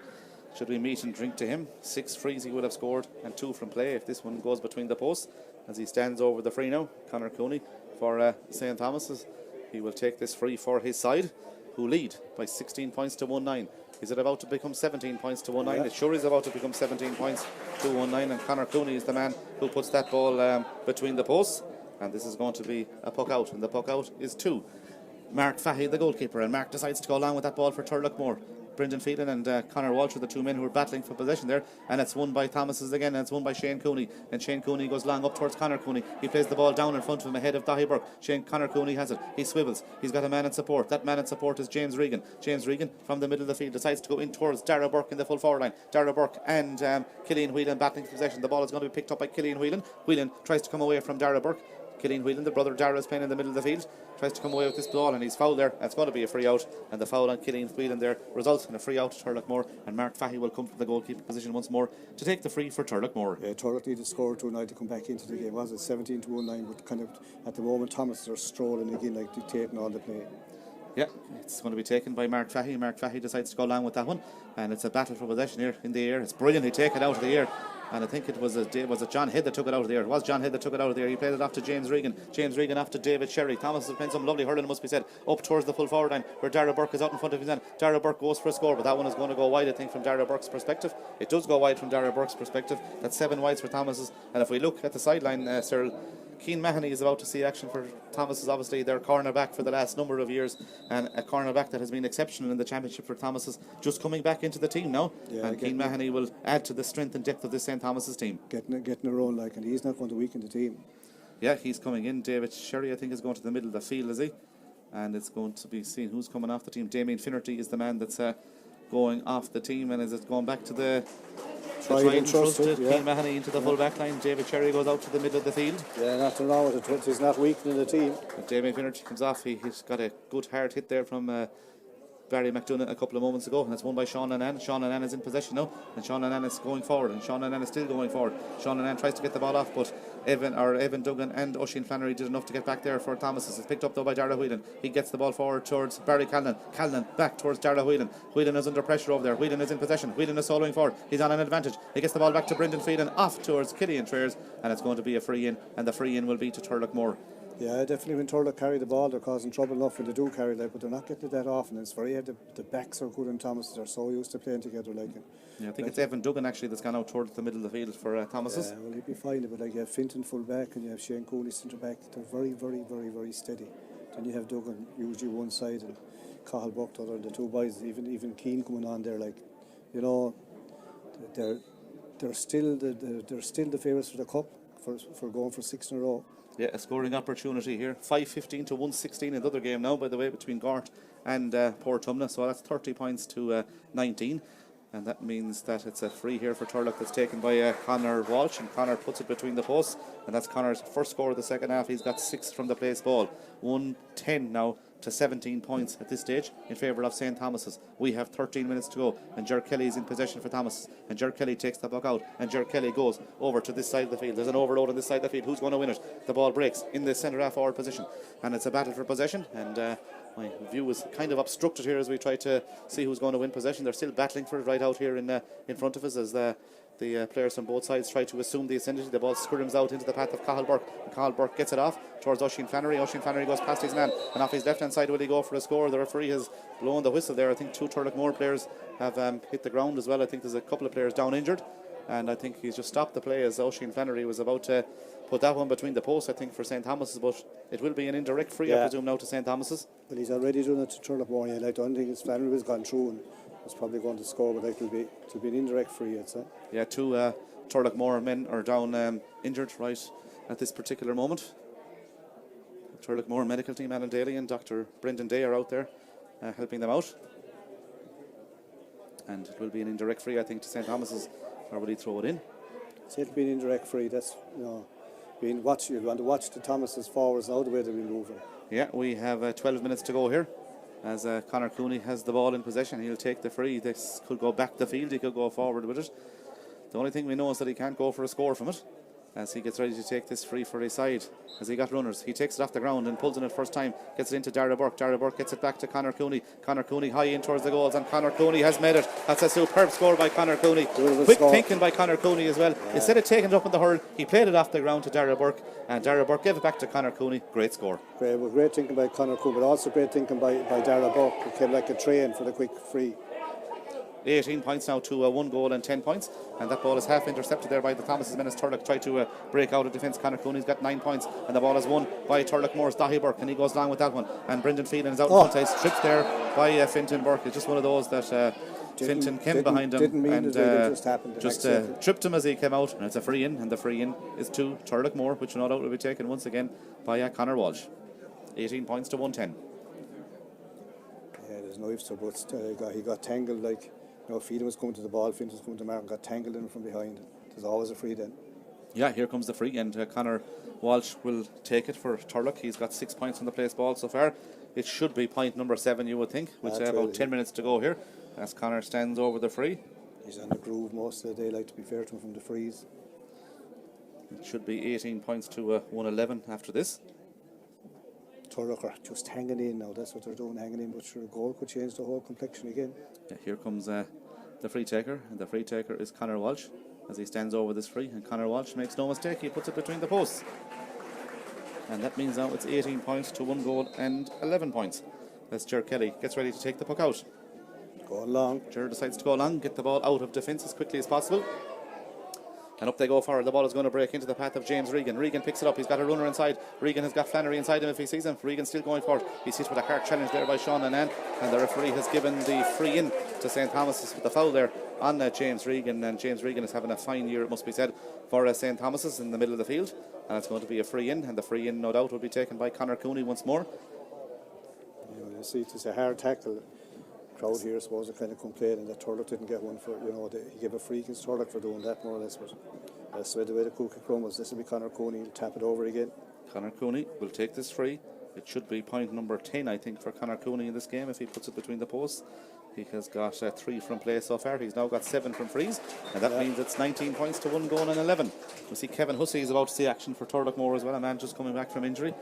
Should we meet and drink to him? 6 frees he would have scored, and 2 from play if this one goes between the posts. As he stands over the free now, Conor Cooney for St. Thomas's. He will take this free for his side, who lead by 16 points to 1-9. Is it about to become 17 points to 1-9? Yeah. It sure is about to become 17 points to 1-9, and Conor Cooney is the man who puts that ball between the posts, and this is going to be a puck out, and the puck out is to Mark Fahey, the goalkeeper, and Mark decides to go along with that ball for Turloughmore. Brendan Phelan and Conor Walsh are the two men who are battling for possession there, and it's won by Thomas's again, and it's won by Shane Cooney, and Shane Cooney goes long up towards Conor Cooney. He plays the ball down in front of him ahead of Dahi Burke. Conor Cooney has it, he swivels, he's got a man in support. That man in support is James Regan. James Regan from the middle of the field decides to go in towards Dara Burke in the full forward line. Dara Burke and Killian Whelan battling for possession. The ball is going to be picked up by Killian Whelan. Whelan tries to come away from Dara Burke. Killian Whelan, the brother Dara, is playing in the middle of the field, tries to come away with this ball, and he's fouled there. It's going to be a free out, and the foul on Killian Whelan there results in a free out to Turloughmore, and Mark Fahey will come from the goalkeeper position once more to take the free for Turloughmore. Yeah, Turlough need to score tonight to come back into the game. Was it 17 to 1-9? But kind of at the moment, Thomas are strolling again, like dictating all the play. Yeah, it's going to be taken by Mark Fahey. Mark Fahey decides to go along with that one, and it's a battle for possession here in the air. It's brilliantly taken out of the air, and I think it was John Head that took it out of the air. It was John Head that took it out of the air. He played it off to James Regan. James Regan off to David Sherry. Thomas has playing some lovely hurling, must be said, up towards the full forward line where Dara Burke is out in front of his end. Dara Burke goes for a score, but that one is going to go wide, I think, from Dara Burke's perspective. It does go wide from Dara Burke's perspective. That's 7 wides for Thomas's, and if we look at the sideline, Cyril, Keane Mahoney is about to see action for Thomas. Is obviously their cornerback for the last number of years, and a cornerback that has been exceptional in the championship for Thomas is just coming back into the team now. Yeah, and Keane Mahoney will add to the strength and depth of this St. Thomas's team. Getting a role, like, and he's not going to weaken the team. Yeah, he's coming in. David Sherry, I think, is going to the middle of the field, is he? And it's going to be seen who's coming off the team. Damien Finnerty is the man that's going off the team, and is it going back to the tried and trusted Keane Mahoney into the full back line. David Cherry goes out to the middle of the field. Yeah, nothing wrong with it. He's not weakening the team. Damien Finnerty comes off. He's got a good hard hit there from Barry McDonough a couple of moments ago, and it's won by Sean Annan. Sean Annan is in possession now, and Sean Annan is going forward, and Sean Annan is still going forward. Sean Annan tries to get the ball off, but Evan Duggan and Oisin Flannery did enough to get back there for Thomas. It's picked up though by Dara Whelan. He gets the ball forward towards Barry Callan. Callan back towards Dara Whelan. Whelan is under pressure over there. Whelan is in possession. Whelan is soloing forward. He's on an advantage. He gets the ball back to Brendan Phelan, off towards Killian Traers, and it's going to be a free in, and the free in will be to Turloughmore. Yeah, definitely when Turlough carry the ball, they're causing trouble enough when they do carry that, but they're not getting it that often. It's very the backs are good, and Thomas, they're so used to playing together. Yeah, I think it's Evan Duggan actually that's gone out towards the middle of the field for Thomas's. Yeah, well, he'd be fine, but you have Finton full back and you have Shane Cooley centre back. They're very, very, very, very steady. Then you have Duggan usually one side and Cahill Buck the other. The two boys, even Keane coming on there, they're still the favourites for the cup for going for 6 in a row. Yeah, a scoring opportunity here. 5-15 to 1-16 in the other game now, by the way, between Gort and Portumna. So that's 30 points to 19. And that means that it's a free here for Turlough that's taken by Conor Walsh. And Conor puts it between the posts. And that's Conor's first score of the second half. He's got 6 from the place ball. 1-10 now to 17 points at this stage in favour of St. Thomas's. We have 13 minutes to go, and Ger Kelly is in possession for Thomas, and Ger Kelly takes the puck out, and Ger Kelly goes over to this side of the field. There's an overload on this side of the field. Who's going to win it? The ball breaks in the centre half forward position, and it's a battle for possession, and my view is kind of obstructed here as we try to see who's going to win possession. They're still battling for it right out here in front of us as the players on both sides try to assume the ascendancy. The ball scrims out into the path of Cahill Burke. Cahill Burke gets it off towards Oisin Flannery. Oisin Flannery goes past his man, and off his left hand side will he go for a score. The referee has blown the whistle there. I think 2 Turloughmore players have hit the ground as well. I think there's a couple of players down injured, and I think he's just stopped the play as Oisin Flannery was about to put that one between the posts, I think, for St. Thomas's, but it will be an indirect free, I presume, now to St. Thomas's. But he's already done it to Turloughmore. I don't think his Flannery has gone through and was probably going to score, but it'll be an indirect free, I'd say. Yeah, 2 Turloughmore men are down injured right at this particular moment. Turloughmore medical team, Alan Daly and Dr. Brendan Day are out there helping them out. And it will be an indirect free, I think, to St. Thomas's, or will he throw it in? It'll be an indirect free. That's, you want to watch the Thomas's forwards now, the way they'll be moving. Yeah, we have 12 minutes to go here as Conor Cooney has the ball in possession. He'll take the free. This could go back the field, he could go forward with it. The only thing we know is that he can't go for a score from it as he gets ready to take this free for his side. As he got runners, he takes it off the ground and pulls in it first time, gets it into Dara Burke. Dara Burke gets it back to Conor Cooney. Conor Cooney high in towards the goals, and Conor Cooney has made it. That's a superb score by Conor Cooney. Quick thinking by Conor Cooney as well. Yeah. Instead of taking it up in the hurl, he played it off the ground to Dara Burke, and Dara Burke gave it back to Conor Cooney. Great score. Great thinking by Conor Cooney, but also great thinking by Dara Burke. It came like a train for the quick free. 18 points now to 1 goal and 10 points. And that ball is half intercepted there by the Thomas's men as Turlough try to break out of defence. Conor Cooney's got 9 points, and the ball is won by Turloughmore's Dahi Burke, and he goes along with that one. And Brendan Phelan is out in front. He's stripped there by Fintan Burke. It's just one of those that Fintan came behind him and just tripped him as he came out, and it's a free in, and the free in is to Turloughmore, which no doubt will be taken once again by Conor Walsh. 18 points to 110. Yeah, there's no ifs or buts. He got tangled, like, Phelan was coming to the ball, Fintan was coming to mark and got tangled in from behind. There's always a free then. Yeah, here comes the free, and Conor Walsh will take it for Turlough. He's got 6 points on the place ball so far. It should be point number 7, you would think, with about 10 minutes to go here, as Conor stands over the free. He's on the groove most of the day, like, to be fair to him, from the frees. It should be 18 points to 111 after this. Turlough are just hanging in now, that's what they're doing, hanging in, but sure, a goal could change the whole complexion again. Yeah, here comes the free taker, and the free taker is Conor Walsh as he stands over this free, and Conor Walsh makes no mistake, he puts it between the posts. And that means now it's 18 points to 1 goal and 11 points. As Ger Kelly gets ready to take the puck out. Go along. Ger decides to go along, get the ball out of defence as quickly as possible. And up they go forward. The ball is going to break into the path of James Regan. Regan picks it up. He's got a runner inside. Regan has got Flannery inside him if he sees him. Regan still going forward. He's hit with a hard challenge there by Sean Annan. And the referee has given the free in to St. Thomas's with the foul there on James Regan. And James Regan is having a fine year, it must be said, for St. Thomas's in the middle of the field. And it's going to be a free in. And the free in, no doubt, will be taken by Conor Cooney once more. You see, it's a hard tackle. Crowd here, I suppose, are kind of complaining that Turlough didn't get one for, he gave a free against Turlough for doing that, more or less. But that's the way the cookie crumbles. This will be Conor Cooney. He'll tap it over again. Conor Cooney will take this free. It should be point number 10, I think, for Conor Cooney in this game if he puts it between the posts. He has got 3 from play so far. He's now got 7 from frees, and that means it's 19 points to 1 goal and 11. We see Kevin Hussey is about to see action for Turloughmore as well, a man just coming back from injury.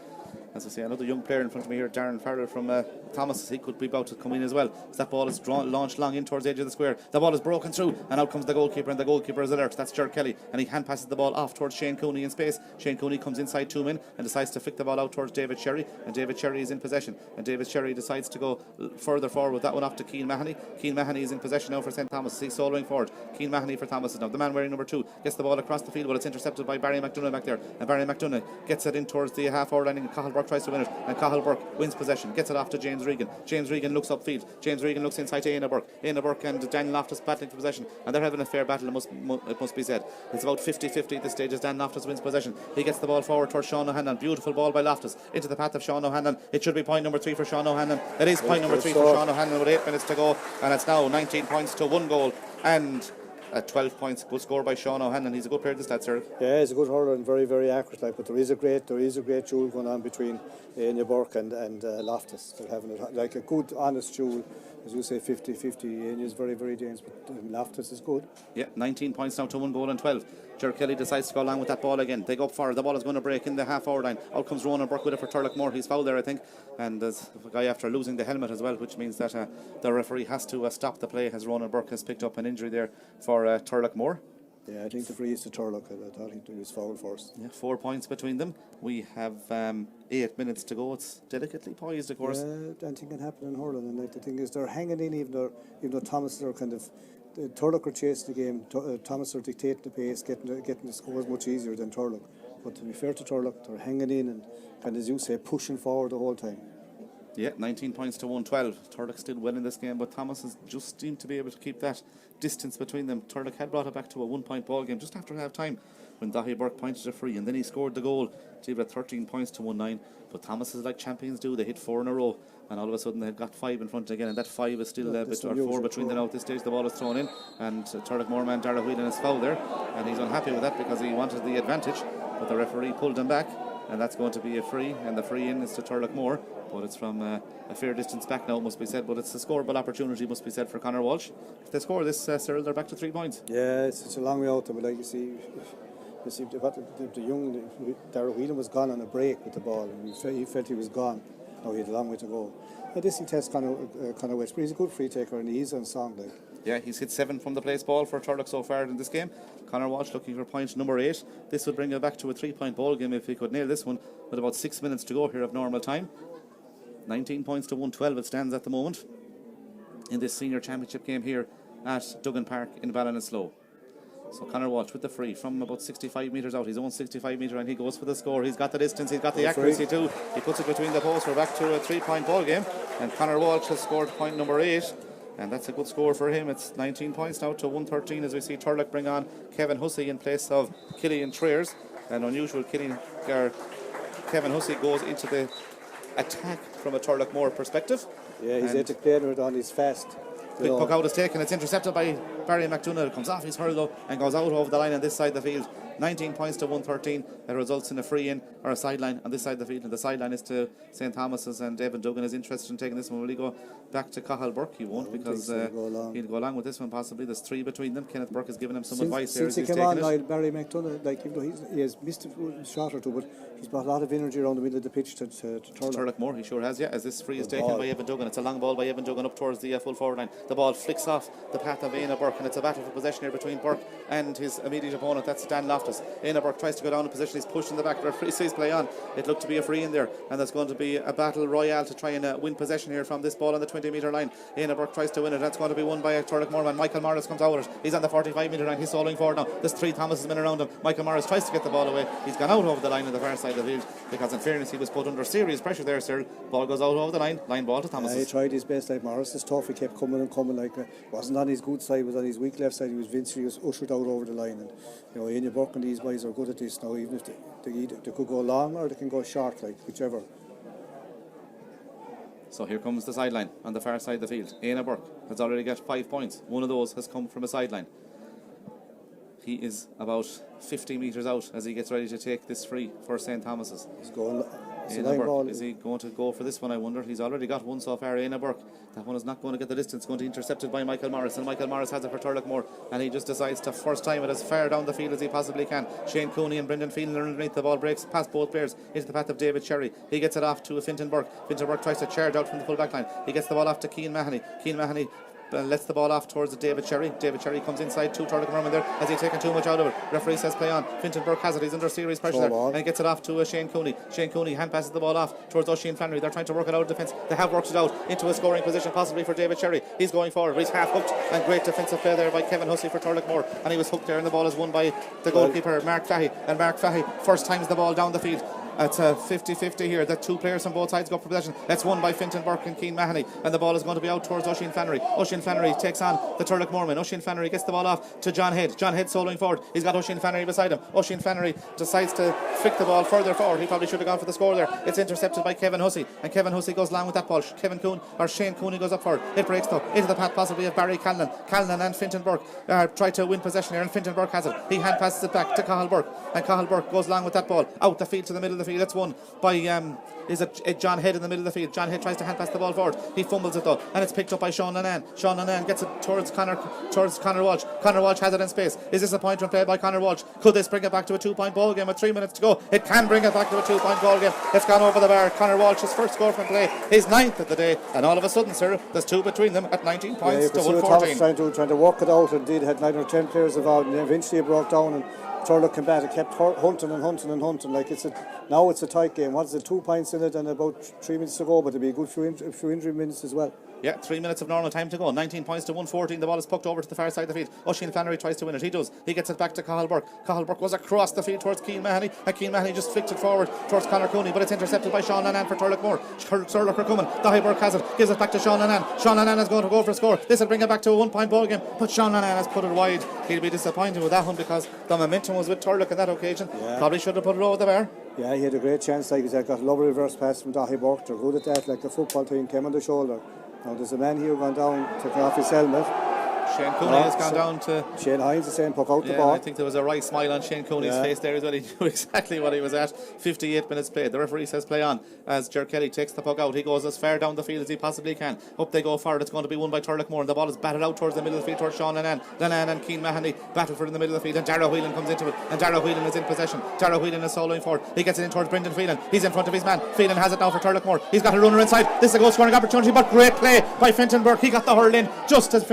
As I say, another young player in front of me here, Darren Farrell from Thomas. He could be about to come in as well. As that ball is launched long in towards the edge of the square. The ball is broken through, and out comes the goalkeeper, and the goalkeeper is alert. That's Ger Kelly, and he hand passes the ball off towards Shane Cooney in space. Shane Cooney comes inside 2 men and decides to flick the ball out towards David Sherry, and David Sherry is in possession. And David Sherry decides to go further forward with that one off to Keane Mahoney. Keane Mahoney is in possession now for St. Thomas. He's soloing forward. Keane Mahoney for Thomas is now the man wearing number 2. Gets the ball across the field, but it's intercepted by Barry McDonough back there. And Barry McDonough gets it in towards the half-hour line, and Cathal Burke tries to win it. And Cathal Burke wins possession, gets it off to James Regan. James Regan looks upfield. James Regan looks inside to Éanna Burke. Éanna Burke and Dan Loftus battling for possession, and they're having a fair battle, it must be said. It's about 50-50 at this stage as Dan Loftus wins possession. He gets the ball forward towards Sean O'Hanlon. Beautiful ball by Loftus into the path of Sean O'Hanlon. It should be point number 3 for Sean O'Hanlon. It is point number 3 for Sean O'Hanlon with 8 minutes to go, and it's now 19 points to 1 goal and 12 points. Good score by Sean O'Hanlon. He's a good player, this lad, sir. Yeah, he's a good hurler and very, very accurate. But there is a great duel going on between Éanna Burke and Loftus. They're having a good, honest duel. As you say, 50-50. Éanna is very, very dangerous, but Loftus is good. Yeah, 19 points now to 1 goal and 12. Ger Kelly decides to go along with that ball again. They go up forward. The ball is going to break in the half-hour line. Out comes Ronan Burke with it for Turloughmore. He's fouled there, I think. And there's a guy after losing the helmet as well, which means that the referee has to stop the play as Ronan Burke has picked up an injury there for Turloughmore. Yeah, I think the free is to Turlough. I thought he was fouled first. Yeah, 4 points between them. We have 8 minutes to go. It's delicately poised, of course. Yeah, anything can happen in hurling. And the thing is, they're hanging in, even though Thomas are kind of... Turlough are chasing the game. Thomas are dictating the pace, getting the scores much easier than Turlough. But to be fair to Turlough, they're hanging in and as you say, pushing forward the whole time. Yeah, 19 points to 112. Turlough still winning this game, but Thomas has just seemed to be able to keep that distance between them. Turlough had brought it back to a 1-point ball game just after half time when Dahi Burke pointed a free, and then he scored the goal to give it 13 points to 1-9. But Thomas is like champions do. They hit 4 in a row, and all of a sudden they've got 5 in front again, and that 5 is still 4 between them now at this stage. The ball is thrown in, and Turloughmore man Dara Whelan is fouled there, and he's unhappy with that because he wanted the advantage, but the referee pulled him back, and that's going to be a free, and the free in is to Turloughmore, but it's from a fair distance back now, must be said. But it's a scoreable opportunity, must be said, for Conor Walsh. If they score this, Cyril, they're back to 3 points. Yeah, it's a long way out there, but like you see the young Dara Whelan was gone on a break with the ball, and he felt he was gone. Now he had a long way to go. This he tests Conor West, but he's a good free taker and he's on song. Like. Yeah, he's hit 7 from the place ball for Turlough so far in this game. Conor Walsh looking for point number 8. This would bring it back to a 3-point ball game if he could nail this one with about 6 minutes to go here of normal time. 19 points to 112 it stands at the moment in this senior championship game here at Duggan Park in Ballinasloe. So Conor Walsh with the free from about 65 metres out. His own 65 metre, and he goes for the score. He's got the distance, he's got the accuracy too. He puts it between the posts. We're back to a 3-point ball game, and Conor Walsh has scored point number 8, and that's a good score for him. It's 19 points now to 113 as we see Turlough bring on Kevin Hussey in place of Killian Triers. An unusual Kevin Hussey goes into the attack from a Turloughmore perspective. Yeah, he's able to play it on his fast. Big puck out is taken. It's intercepted by Barry McDonough. It comes off his hurl though and goes out over the line on this side of the field. 19 points to 113. That results in a free in or a sideline on this side of the field. And the sideline is to St. Thomas's, and Evan Duggan is interested in taking this one. Will he go back to Cathal Burke? He won't, because he'll go along with this one possibly. There's 3 between them. Kenneth Burke has given him some advice there. Since he came on, Barry McDonough, like, even though he has missed a shot or two, but he's brought a lot of energy around the middle of the pitch to Turloughmore. He sure has, yeah, as this free is taken by Evan Duggan. It's a long ball by Evan Duggan up towards the full forward line. The ball flicks off the path of Éanna Burke, and it's a battle for possession here between Burke and his immediate opponent. That's Dan Loftus. Éanna Burke tries to go down in position. He's pushed in the back. The referee says play on. It looked to be a free in there, and there's going to be a battle royale to try and win possession here from this ball on the 20-metre line. Éanna Burke tries to win it. That's going to be won by a Turloughmore man. Michael Morris comes out of it. He's on the 45-metre line. He's soloing forward now. There's 3 Thomases men around him. Michael Morris tries to get the ball away. He's gone out over the line on the far side of the field, because in fairness he was put under serious pressure there, sir. Ball goes out over the line. Line ball to Thomases. He tried his best. Like Morris is tough. He kept coming and coming. Like, wasn't on his good side, was on his weak left side. He was ushered out over the line. And Éanna Burke and these boys are good at this now. Even if they could go long or they can go short, like whichever. So here comes the sideline on the far side of the field. Éanna Burke has already got 5 points. One of those has come from a sideline. He is about 50 metres out as he gets ready to take this free for St. Thomas's. He's going. Éanna Burke, is he going to go for this one, I wonder? He's already got one so far. Éanna Burke, that one is not going to get the distance, going to be intercepted by Michael Morris, and Michael Morris has it for Turloughmore, and he just decides to first time it as far down the field as he possibly can. Shane Cooney and Brendan Phelan are underneath. The ball breaks past both players into the path of David Cherry. He gets it off to Fintan Burke. Fintan Burke tries to charge out from the full back line. He gets the ball off to Cian Mahoney. Cian Mahoney lets the ball off towards David Cherry. David Cherry comes inside to Turloughmore there. Has he taken too much out of it? Referee says play on. Fintan Burke has it. He's under serious pressure there, and he gets it off to Shane Cooney. Shane Cooney hand passes the ball off towards Oisin Flannery. They're trying to work it out of defence. They have worked it out into a scoring position possibly for David Cherry. He's going forward. He's half hooked, and great defensive play there by Kevin Hussey for Turloughmore, and he was hooked there, and the ball is won by the goalkeeper Mark Fahey. And Mark Fahey first times the ball down the field. It's a 50-50 here. The 2 players from both sides go for possession. That's won by Fintan Burke and Cian Mahoney, and the ball is going to be out towards Oisin Flannery. Oisin Flannery takes on the Turloughmore man. Oisin Flannery gets the ball off to John Head. John Head soloing forward. He's got Oisin Flannery beside him. Oisin Flannery decides to flick the ball further forward. He probably should have gone for the score there. It's intercepted by Kevin Hussey, and Kevin Hussey goes long with that ball. Shane Cooney goes up forward. It breaks though into the path possibly of Barry Callan. Callan and Fintan Burke try to win possession here, and Fintan Burke has it. He hand passes it back to Cathal Burke, and Cathal Burke goes long with that ball out the field to the middle of the field. It's won by John Head in the middle of the field. John Head tries to hand pass the ball forward. He fumbles it though, and it's picked up by Sean Nanan. Sean Nanan gets it towards Conor Walsh. Conor Walsh has it in space. Is this a point from play by Conor Walsh? Could this bring it back to a 2-point ball game with 3 minutes to go? It can bring it back to a 2-point ball game. It's gone over the bar. Conor Walsh's first score from play, his 9th of the day, and all of a sudden, sir, there's 2 between them at 19 points to 114. Trying to work it out, and did had 9 or 10 players involved, and eventually it broke down, and Turlough came back. It kept hunting. Like now it's a tight game. What is it? 2 points in it, and about 3 minutes to go. But there'll be a good few injury minutes as well. Yeah, 3 minutes of normal time to go. 19 points to 114. The ball is pucked over to the far side of the field. Oisin Flannery tries to win it. He does. He gets it back to Cathal Burke. Cathal Burke was across the field towards Cian Mahoney, and Cian Mahoney just flicked it forward towards Conor Cooney, but it's intercepted by Sean Nanan for Turloughmore. Turlough are coming. Dahi Burke has it. Gives it back to Sean Nanan. Sean Nanan is going to go for a score. This will bring it back to a 1-point ball game, but Sean Nanan has put it wide. He'll be disappointed with that one because the momentum was with Turlough on that occasion. Yeah. Probably should have put it over the bar. Yeah, he had a great chance. Like he said, got a lovely reverse pass from Dahi Burke. They're good at that. Like the football team came on the shoulder. Now there's a man here gone down, taking off his helmet. Shane Cooney has gone down to... Shane Hines is saying puck out the ball. I think there was a right smile on Shane Cooney's face there as well. He knew exactly what he was at. 58 minutes played. The referee says play on as Ger Kelly takes the puck out. He goes as far down the field as he possibly can. Up they go forward. It's going to be won by Turloughmore, and the ball is batted out towards the middle of the field towards Sean Nanan. Nanan and Cian Mahoney battle for it in the middle of the field, and Dara Whelan comes into it, and Dara Whelan is in possession. Dara Whelan is soloing forward. He gets it in towards Brendan Phelan. He's in front of his man. Phelan has it now for Turloughmore. He's got a runner inside. This is a goal scoring opportunity, but great play by Fintan Burke. He got the hurl in just as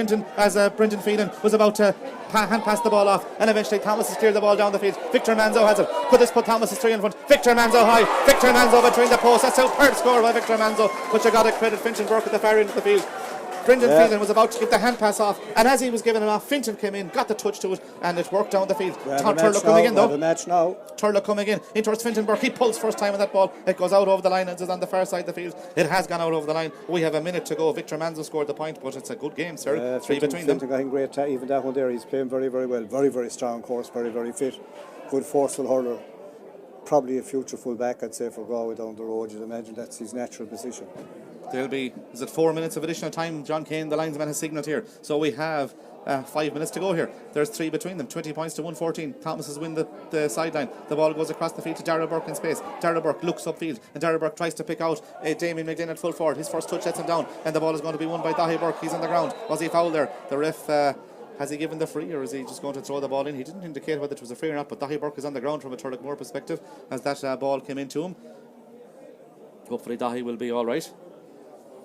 Brendan Phelan was about to hand pass the ball off, and eventually Thomas has cleared the ball down the field. Victor Manzo has it. Could this put Thomas's 3 in front? Victor Manzo high. Victor Manzo between the posts. That's a superb score by Victor Manzo, but you got to credit Fintan Burke at the far end of the field. Brendan Phelan was about to give the hand pass off, and as he was giving it off, Finton came in, got the touch to it, and it worked down the field. Turlough coming in though. The match now. Turlough coming in towards Finton Burke. He pulls first time on that ball. It goes out over the line and is on the far side of the field. It has gone out over the line. We have a minute to go. Victor Manzo scored the point, but it's a good game, sir. 3 between them. Finton got great. Even that one there, he's playing very, very well. Very, very strong course. Very, very fit. Good forceful hurler. Probably a future full back, I'd say, for Galway down the road. You'd imagine that's his natural position. There'll be, is it 4 minutes of additional time? John Kane, the linesman, has signalled here. So we have 5 minutes to go here. There's 3 between them, 20 points to 114. Thomas has won the sideline. The ball goes across the field to Darrell Burke in space. Darrell Burke looks upfield, and Darrell Burke tries to pick out Damien McGlynn at full forward. His first touch lets him down, and the ball is going to be won by Dahi Burke. He's on the ground. Was he fouled there? The ref, has he given the free, or is he just going to throw the ball in? He didn't indicate whether it was a free or not, but Dahi Burke is on the ground from a Turloughmore perspective as that ball came into him. Hopefully Dahi will be all right.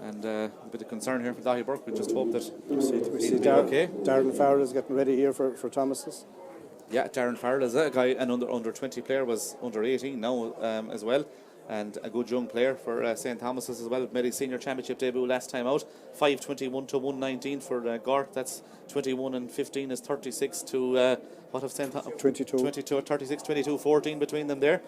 And a bit of concern here for Dahi Burke. We just hope that he'll be okay. Darren Farrell is getting ready here for Thomas's. Yeah, Darren Farrell is a guy, an under 20 player, was under 18 now as well, and a good young player for St. Thomas's as well. Made his senior championship debut last time out. 5:21 to 1:19 for Gort. That's 21 and 15 is 36 to what of St. Thomas? 22. 22, 36, 22, 14 between them there.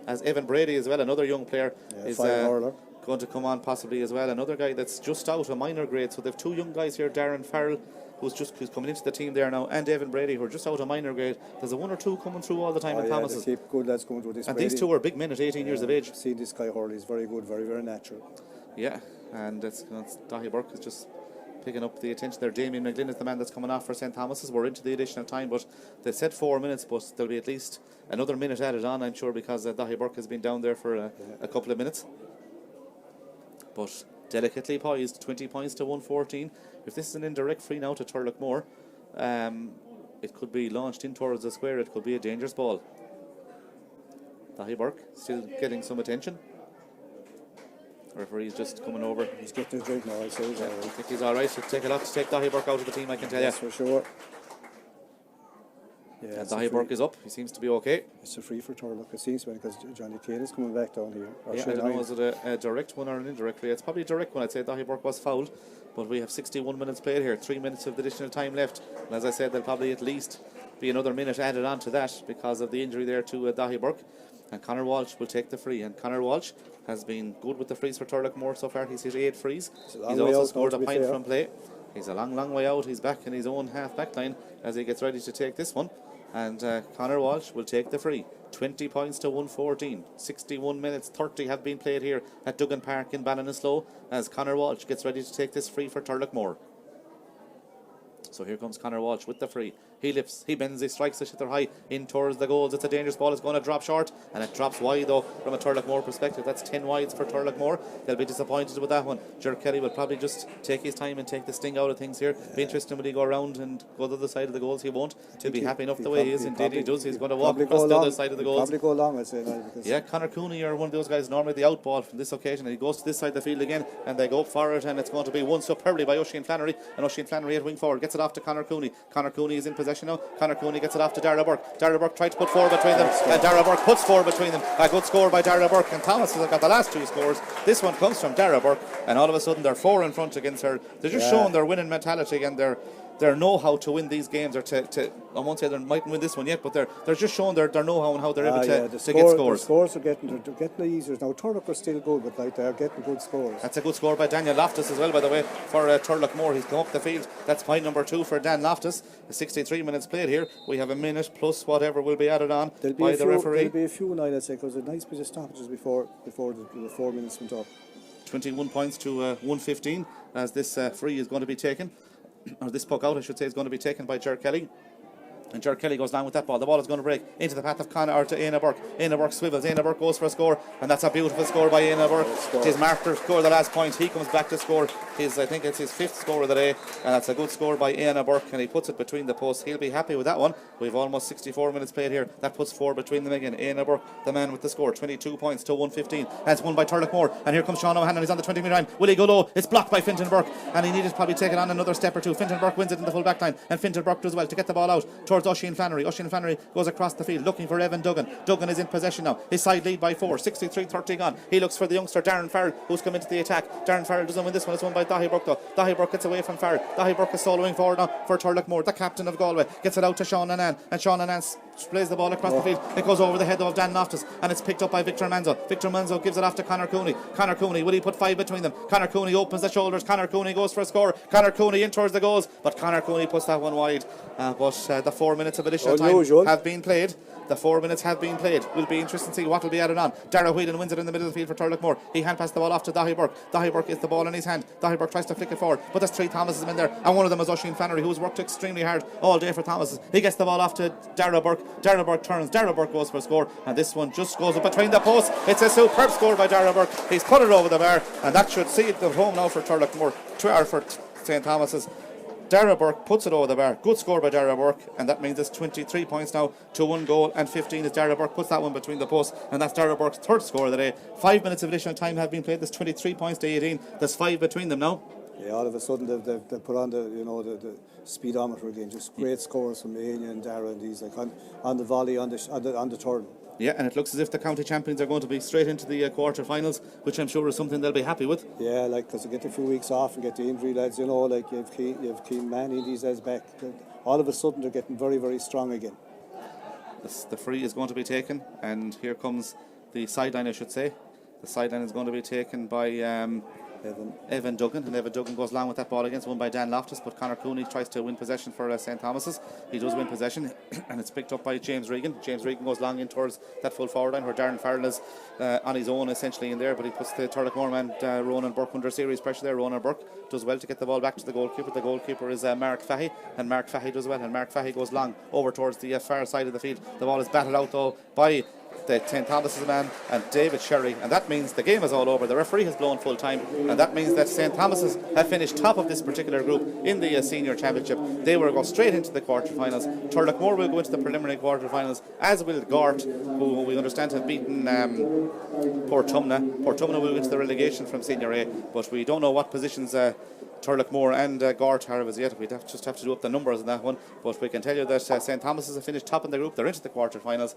As Evan Brady as well, another young player, is going to come on possibly as well. Another guy that's just out of minor grade. So they've 2 young guys here, Darren Farrell, who's coming into the team there now, and Evan Brady, who are just out of minor grade. There's a 1 or 2 coming through all the time in Thomas's. Keep good lads going through this. And Brady. These 2 are big men at 18 years of age. See this guy Hurley, he's very good, very, very natural. Yeah, and it's Dahi Burke is just picking up the attention there. Damien McGlynn is the man that's coming off for St. Thomas's. We're into the additional time, but they said 4 minutes, but there'll be at least another minute added on, I'm sure, because Dahi Burke has been down there for a couple of minutes. But delicately poised, 20 points to 114. If this is an indirect free now to Turloughmore, it could be launched in towards the square. It could be a dangerous ball. Dahi Burke still getting some attention. The referee's just coming over. He's getting a drink now, I say. Yeah, I think he's all right. It'll take a lot to take Dahi Burke out of the team, I can tell you. Yes, for sure. Yeah, and Dahi Burke is up. He seems to be okay. It's a free for Turlough, it seems, because Johnny Kane is coming back down here. Yeah, I don't know, is it a direct one or an indirect free? It's probably a direct one. I'd say Dahi Burke was fouled, but we have 61 minutes played here, 3 minutes of additional time left. And as I said, there'll probably at least be another minute added on to that because of the injury there to Dahi Burke. And Conor Walsh will take the free. And Conor Walsh has been good with the frees for Turloughmore so far. He's hit 8 frees. He's also scored a point from play. He's a long way out. He's back in his own half-back line as he gets ready to take this one. And Conor Walsh will take the free. 20 points to 114. 61 minutes, 30 have been played here at Duggan Park in Ballinasloe as Conor Walsh gets ready to take this free for Turloughmore. So here comes Conor Walsh with the free. He lifts, he bends, he strikes the shitter high in towards the goals. It's a dangerous ball. It's going to drop short, and it drops wide though from a Turloughmore perspective. That's 10 wides for Turloughmore. They'll be disappointed with that one. Ger Kelly will probably just take his time and take the sting out of things here. Be interesting when he go around and go to the other side of the goals. He won't. He'll be happy enough the way he is. Indeed he does. He's going to walk across the other side of the goals. Probably go long, I'd say. Yeah, Conor Cooney are one of those guys normally the out ball from this occasion, and he goes to this side of the field again, and they go for it, and it's going to be won superbly by Oisin Flannery, and Oisin Flannery at wing forward gets it off to Conor Cooney. Conor Cooney is in possession now. Conor Cooney gets it off to Darragh Burke. Darragh Burke tried to put 4 between them, and Darragh Burke puts 4 between them. A good score by Darragh Burke, and Thomas has got the last 2 scores. This one comes from Darragh Burke, and all of a sudden they're 4 in front against her. They're just showing their winning mentality and their know how to win these games, or to I won't say they mightn't win this one yet, but they're just showing their know-how and how they're able to get scores. The scores are getting easier now. Turlough are still good, but like they're getting good scores. That's a good score by Daniel Loftus as well, by the way, for Turloughmore. He's come up the field. That's point number 2 for Dan Loftus. 63 minutes played here. We have a minute plus whatever will be added on by the referee. There'll be a few now, I'd say, because there's a nice bit of stoppages before the 4 minutes went up. 21 points to 115 as this free is going to be taken. Or this puck out, I should say, is going to be taken by Ger Kelly. And Ger Kelly goes down with that ball. The ball is going to break into the path of Conor, or to Éanna Burke. Éanna Burke swivels. Éanna Burke goes for a score, and that's a beautiful score by Éanna Burke. It is marked to score the last point. He comes back to score I think it's his 5th score of the day, and that's a good score by Éanna Burke, and he puts it between the posts. He'll be happy with that one. We've almost 64 minutes played here. That puts 4 between them again. Éanna Burke, the man with the score, 22 points to 115. That's won by Turloughmore, and here comes Sean O'Hanlon. He's on the 20-metre line. Will he go low? It's blocked by Fintan Burke, and he needed to probably take it on another step or two. Fintan Burke wins it in the full back line, and Fintan Burke does well to get the ball out towards towards Oisin Flannery. Oisin Flannery goes across the field looking for Evan Duggan. Duggan is in possession now. His side lead by 4, 63-30 gone. He looks for the youngster Darren Farrell, who's come into the attack. Darren Farrell doesn't win this one. It's won by Dahi Burke though. Dahi Burke gets away from Farrell. Dahi Burke is soloing forward now for Turloughmore. The captain of Galway gets it out to Sean Annan, and Sean Annan plays the ball across the field. It goes over the head of Dan Loftus, and it's picked up by Victor Manzo. Victor Manzo gives it off to Conor Cooney. Conor Cooney, will he put 5 between them? Conor Cooney opens the shoulders. Conor Cooney goes for a score. Conor Cooney in towards the goals, but Conor Cooney puts that one wide. But the 4 minutes of additional time have been played. The 4 minutes have been played. Will be interesting to see what will be added on. Dara Whelan wins it in the middle of the field for Turloughmore. He hand passed the ball off to Dahi Burke. Dahi Burke gets the ball in his hand. Dahi Burke tries to flick it forward, but there's 3 Thomases in there, and one of them is Oisin Flannery, who's worked extremely hard all day for Thomases. He gets the ball off to Dara Burke. Dara Burke turns. Dara Burke goes for a score, and this one just goes up between the posts. It's a superb score by Dara Burke. He's put it over the bar, and that should see it home now for Turloughmore, for St. Thomas's. Dara Burke puts it over the bar. Good score by Dara Burke, and that means it's 23 points now to 1 goal and 15 as Dara Burke puts that one between the posts, and that's Dara Burke's 3rd score of the day. 5 minutes of additional time have been played. There's 23 points to 18. There's 5 between them now. Yeah, all of a sudden they've put on the speedometer again. Just great scores from Anya and Dara and these, like on the volley, on the turn. Yeah, and it looks as if the county champions are going to be straight into the quarter-finals, which I'm sure is something they'll be happy with. Yeah, like, because they get a few weeks off and get the injury lads, like you've Keen Manny, these lads back. All of a sudden they're getting very, very strong again. The free is going to be taken, and here comes the sideline, I should say. The sideline is going to be taken by Evan Duggan, and Evan Duggan goes long with that ball against, won by Dan Loftus, but Conor Cooney tries to win possession for St. Thomas's. He does win possession, and it's picked up by James Regan. James Regan goes long in towards that full forward line where Darren Farrell is on his own essentially in there, but he puts the Turloughmore man Ronan Burke under serious pressure there. Ronan Burke does well to get the ball back to the goalkeeper. The goalkeeper is Mark Fahy, and Mark Fahy does well, and Mark Fahy goes long over towards the far side of the field. The ball is battled out though by the St. Thomas's man and David Sherry, and that means the game is all over. The referee has blown full time, and that means that St. Thomas's have finished top of this particular group in the senior championship. They will go straight into the quarter-finals. Turloughmore will go into the preliminary quarter-finals, as will Gort, who we understand have beaten Portumna. Portumna will go into the relegation from Senior A, but we don't know what positions Turloughmore and Gort are as yet. We'd just have to do up the numbers on that one, but we can tell you that St. Thomas's have finished top in the group. They're into the quarter-finals.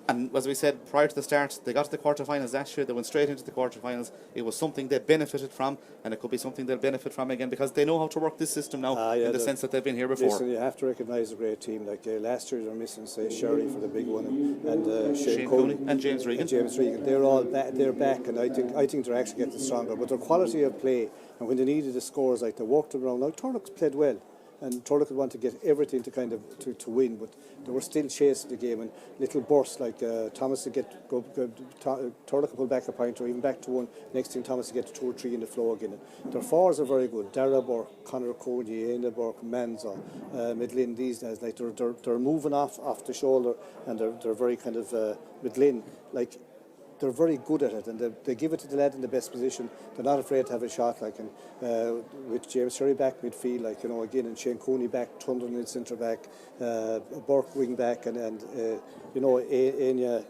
And as we said prior to the start, they got to the quarter-finals last year. They went straight into the quarter-finals. It was something they benefited from, and it could be something they'll benefit from again because they know how to work this system now in the sense that they've been here before. Listen, you have to recognise a great team. Like last year, they're missing, say, Sherry for the big one, and Shane Cooney and James Regan. They're all they're back, and I think they're actually getting stronger. But their quality of play, and when they needed the scores, like they worked around. Now Turlough's played well, and Turlough would want to get everything to kind of to win, but they were still chasing the game, and little bursts like Thomas to get Turlough pull back a point or even back to one. Next thing Thomas to get to 2 or 3 in the flow again. And their forwards are very good. Dara Burke, Conor Cooney, Aina Burke, Manzo, Midlin. These guys, like they're moving off the shoulder, and they're very kind of Midlin like. They're very good at it, and they give it to the lad in the best position. They're not afraid to have a shot, like, and with James Sherry back midfield, like, again, and Shane Cooney back, Tundren in centre back, Burke wing back, and Anya,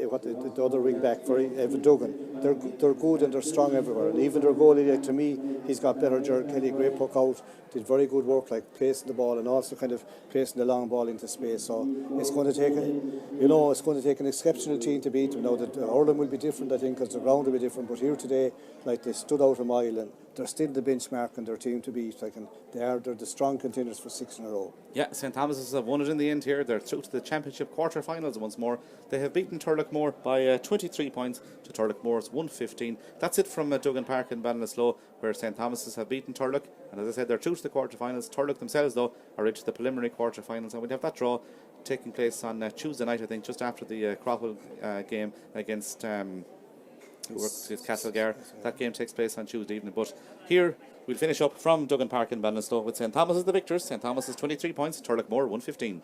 what the other wing back for Evan Duggan. They're good and they're strong everywhere, and even their goalie, like, to me, he's got better. Jared Kelly, great puck out, did very good work, like placing the ball and also kind of placing the long ball into space. So it's going to take an exceptional team to beat them. Now that Ireland will be different, I think, because the ground will be different. But here today, like, they stood out a mile, and they're still the benchmark and their team to beat. Like, and they're the strong contenders for 6 in a row. Yeah, St. Thomas's have won it in the end here. They're through to the championship quarter-finals once more. They have beaten Turloughmore by 23 points to Turloughmore's 115. That's it from Duggan Park in Ballinasloe, where St. Thomas's have beaten Turlough. And as I said, they're through to the quarter-finals. Turlough themselves, though, are into the preliminary quarter-finals. And we'd have that draw taking place on Tuesday night, I think, just after the Crowell game against Castlegar. That game takes place on Tuesday evening. But here we'll finish up from Duggan Park in Ballinasloe with St. Thomas as the victors. St. Thomas is 23 points, Turloughmore 115.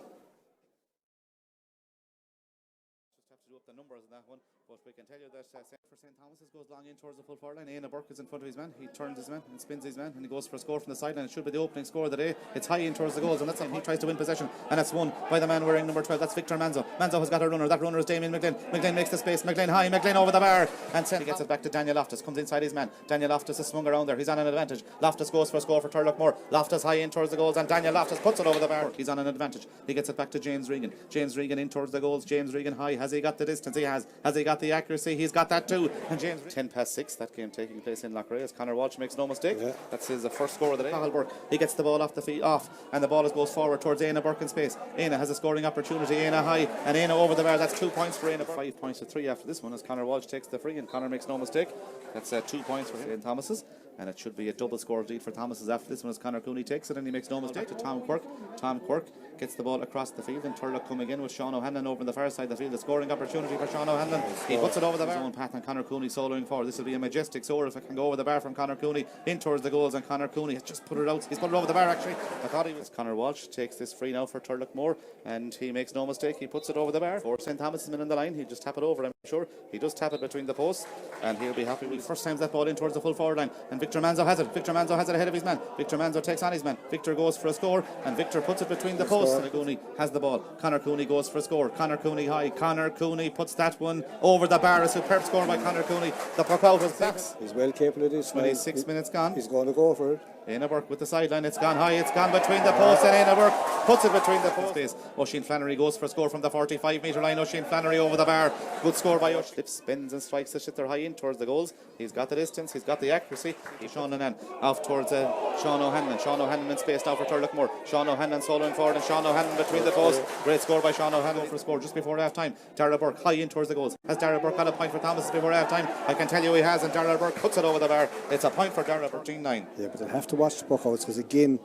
drew up the numbers in that one, but we can tell you that for St. Thomas's goes long in towards the full forward line. Ian Burke is in front of his man. He turns his man and spins his man, and he goes for a score from the sideline. It should be the opening score of the day. It's high in towards the goals, and that's him. He tries to win possession, and it's won by the man wearing number 12. That's Victor Manzo. Manzo has got a runner. That runner is Damien McGlynn. McGlynn makes the space. McGlynn high. McGlynn over the bar, and he gets it back to Daniel Loftus. Comes inside his man. Daniel Loftus is swung around there. He's on an advantage. Loftus goes for a score for Turloughmore. Loftus high in towards the goals, and Daniel Loftus puts it over the bar. He's on an advantage. He gets it back to James Regan. James Regan in towards the goals. James Regan high. Has he got the distance? He has. Has he got the accuracy? He's got that too. And James 10:06. That game taking place in Loughrea as Conor Walsh makes no mistake. Yeah. That's his first score of the day. Cathal Burke. He gets the ball off the feet and the ball goes forward towards Éanna Burke in space. Éanna has a scoring opportunity. Éanna high and Éanna over the bar. That's 2 points for Éanna. 5 points to 3 after this one as Conor Walsh takes the free, and Conor makes no mistake. That's 2 points for St. Thomas's, and it should be a double score of lead for Thomas's after this one as Conor Cooney takes it, and he makes no mistake to Tom Quirk. Tom Quirk gets the ball across the field, and Turlough coming in with Sean O'Hanlon over on the far side of the field. A scoring opportunity for Sean O'Hanlon. He puts it over the bar. His own path, and Conor Cooney soloing forward. This will be a majestic score if it can go over the bar from Conor Cooney in towards the goals, and Conor Cooney has just put it out. He's put it over the bar actually. I thought he was. Conor Walsh takes this free now for Turloughmore, and he makes no mistake. He puts it over the bar. For St. Thomas' men in the line, he'll just tap it over, I'm sure. He does tap it between the posts, and he'll be happy. First time that ball in towards the full forward line, and Victor Manzo has it. Victor Manzo has it ahead of his man. Victor Manzo takes on his man. Victor goes for a score, and Victor puts it between the posts. And Cooney has the ball. Conor Cooney goes for a score. Conor Cooney high. Conor Cooney puts that one over the bar. A superb score by Conor Cooney. The puck out was 6. He's well capable of this. 26 minutes gone. He's going to go for it. Éanna Burke with the sideline. It's gone high. It's gone between the posts, and Éanna Burke puts it between the posts. O'Sheen Flannery goes for a score from the 45-metre line. O'Sheen Flannery over the bar. Good score by O'Sheen. Flips, spins and strikes the shit. They're high in towards the goals. He's got the distance. He's got the accuracy. Sean O'Hanlon off towards Sean O'Hanlon. Sean O'Hanlon in space now for Turloughmore. Sean O'Hanlon soloing forward, and Sean O'Hanlon between the posts. Great score by Sean O'Hanlon for a score just before half time. Darragh Burke high in towards the goals. Has Darragh Burke got a point for Thomas before half time? I can tell you he has, and Darragh Burke puts it over the bar. It's a point for Darragh Burke. 9. Yeah, but they'll have to watch the puck outs because again,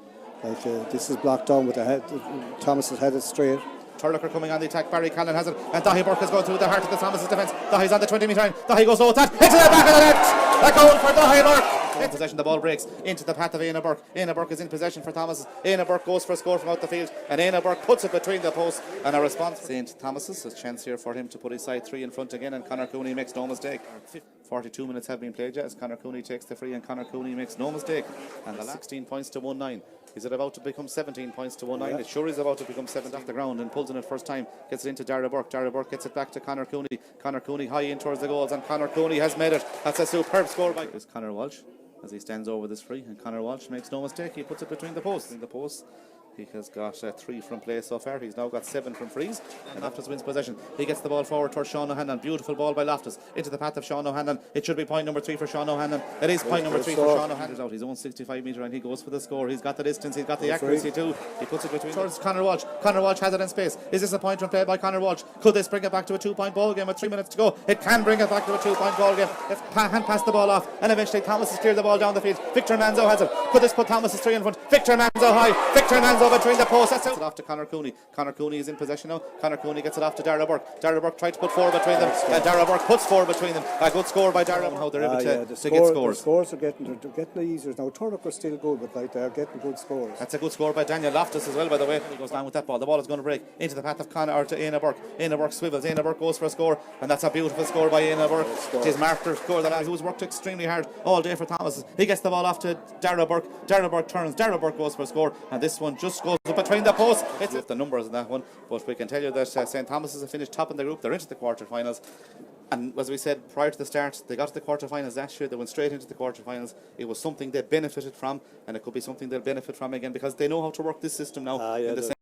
this is blocked down with the head. Thomas has had it straight. Turlough are coming on the attack. Barry Callan has it, and Dahi Burke is going through the heart of the Thomas's defence. Dahi's on the 20-metre line. Dahi goes low with that into the back of the net. A goal for Dahi Burke. In possession, the ball breaks into the path of Éanna Burke. Éanna Burke is in possession for Thomas. Éanna Burke goes for a score from out the field, and Éanna Burke puts it between the posts, and a response. St. Thomas's, a chance here for him to put his side 3 in front again, and Conor Cooney makes no mistake. 42 minutes have been played yet as Conor Cooney takes the free, and Conor Cooney makes no mistake. And the 16 points to 1-9. Is it about to become 17 points to 1-9? Yeah. It sure is about to become 7 off the ground, and pulls in it first time. Gets it into Darragh Burke. Darragh Burke gets it back to Conor Cooney. Conor Cooney high in towards the goals, and Conor Cooney has made it. That's a superb score by Conor Walsh as he stands over this free, and Conor Walsh makes no mistake. He puts it between the posts. He has got 3 from play so far. He's now got 7 from frees, and Loftus wins possession. He gets the ball forward towards Sean O'Hanlon. Beautiful ball by Loftus into the path of Sean O'Hanlon. It should be point number 3 for Sean O'Hanlon. It is point number 3 for Sean O'Hanlon. Out his own 65-metre line. He goes for the score. He's got the distance. He's got the accuracy too. He puts it between towards Conor Walsh. Conor Walsh has it in space. Is this a point from play by Conor Walsh? Could this bring it back to a 2-point ball game with 3 minutes to go? It can bring it back to a 2-point ball game if hand pass the ball off, and eventually Thomas has cleared the ball down the field. Victor Manzo has it. Could this put Thomas's 3 in front? Victor Manzo high. Victor Manzo between the posts. That's it off to Conor Cooney. Conor Cooney is in possession now. Conor Cooney gets it off to Darragh Burke. Darragh Burke tried to put 4 between them, and Darragh Burke puts 4 between them. A good score by Darragh. How they're able to get scores. The scores are getting easier now. Turlough are still good, but they're getting good scores. That's a good score by Daniel Loftus as well, by the way. He goes down with that ball. The ball is going to break into the path of Conor, or to Éanna Burke. Éanna Burke swivels. Éanna Burke goes for a score, and that's a beautiful score by Éanna Burke. It is marked score. The lad who's worked extremely hard all day for Thomas. He gets the ball off to Darragh Burke. Darragh Burke turns. Darragh Burke goes for a score, and this one just goes between the posts. It's the numbers in that one, but we can tell you that St. Thomas's have finished top in the group. They're into the quarterfinals, and as we said prior to the start, they got to the quarterfinals last year. They went straight into the quarterfinals. It was something they benefited from, and it could be something they'll benefit from again because they know how to work this system now in the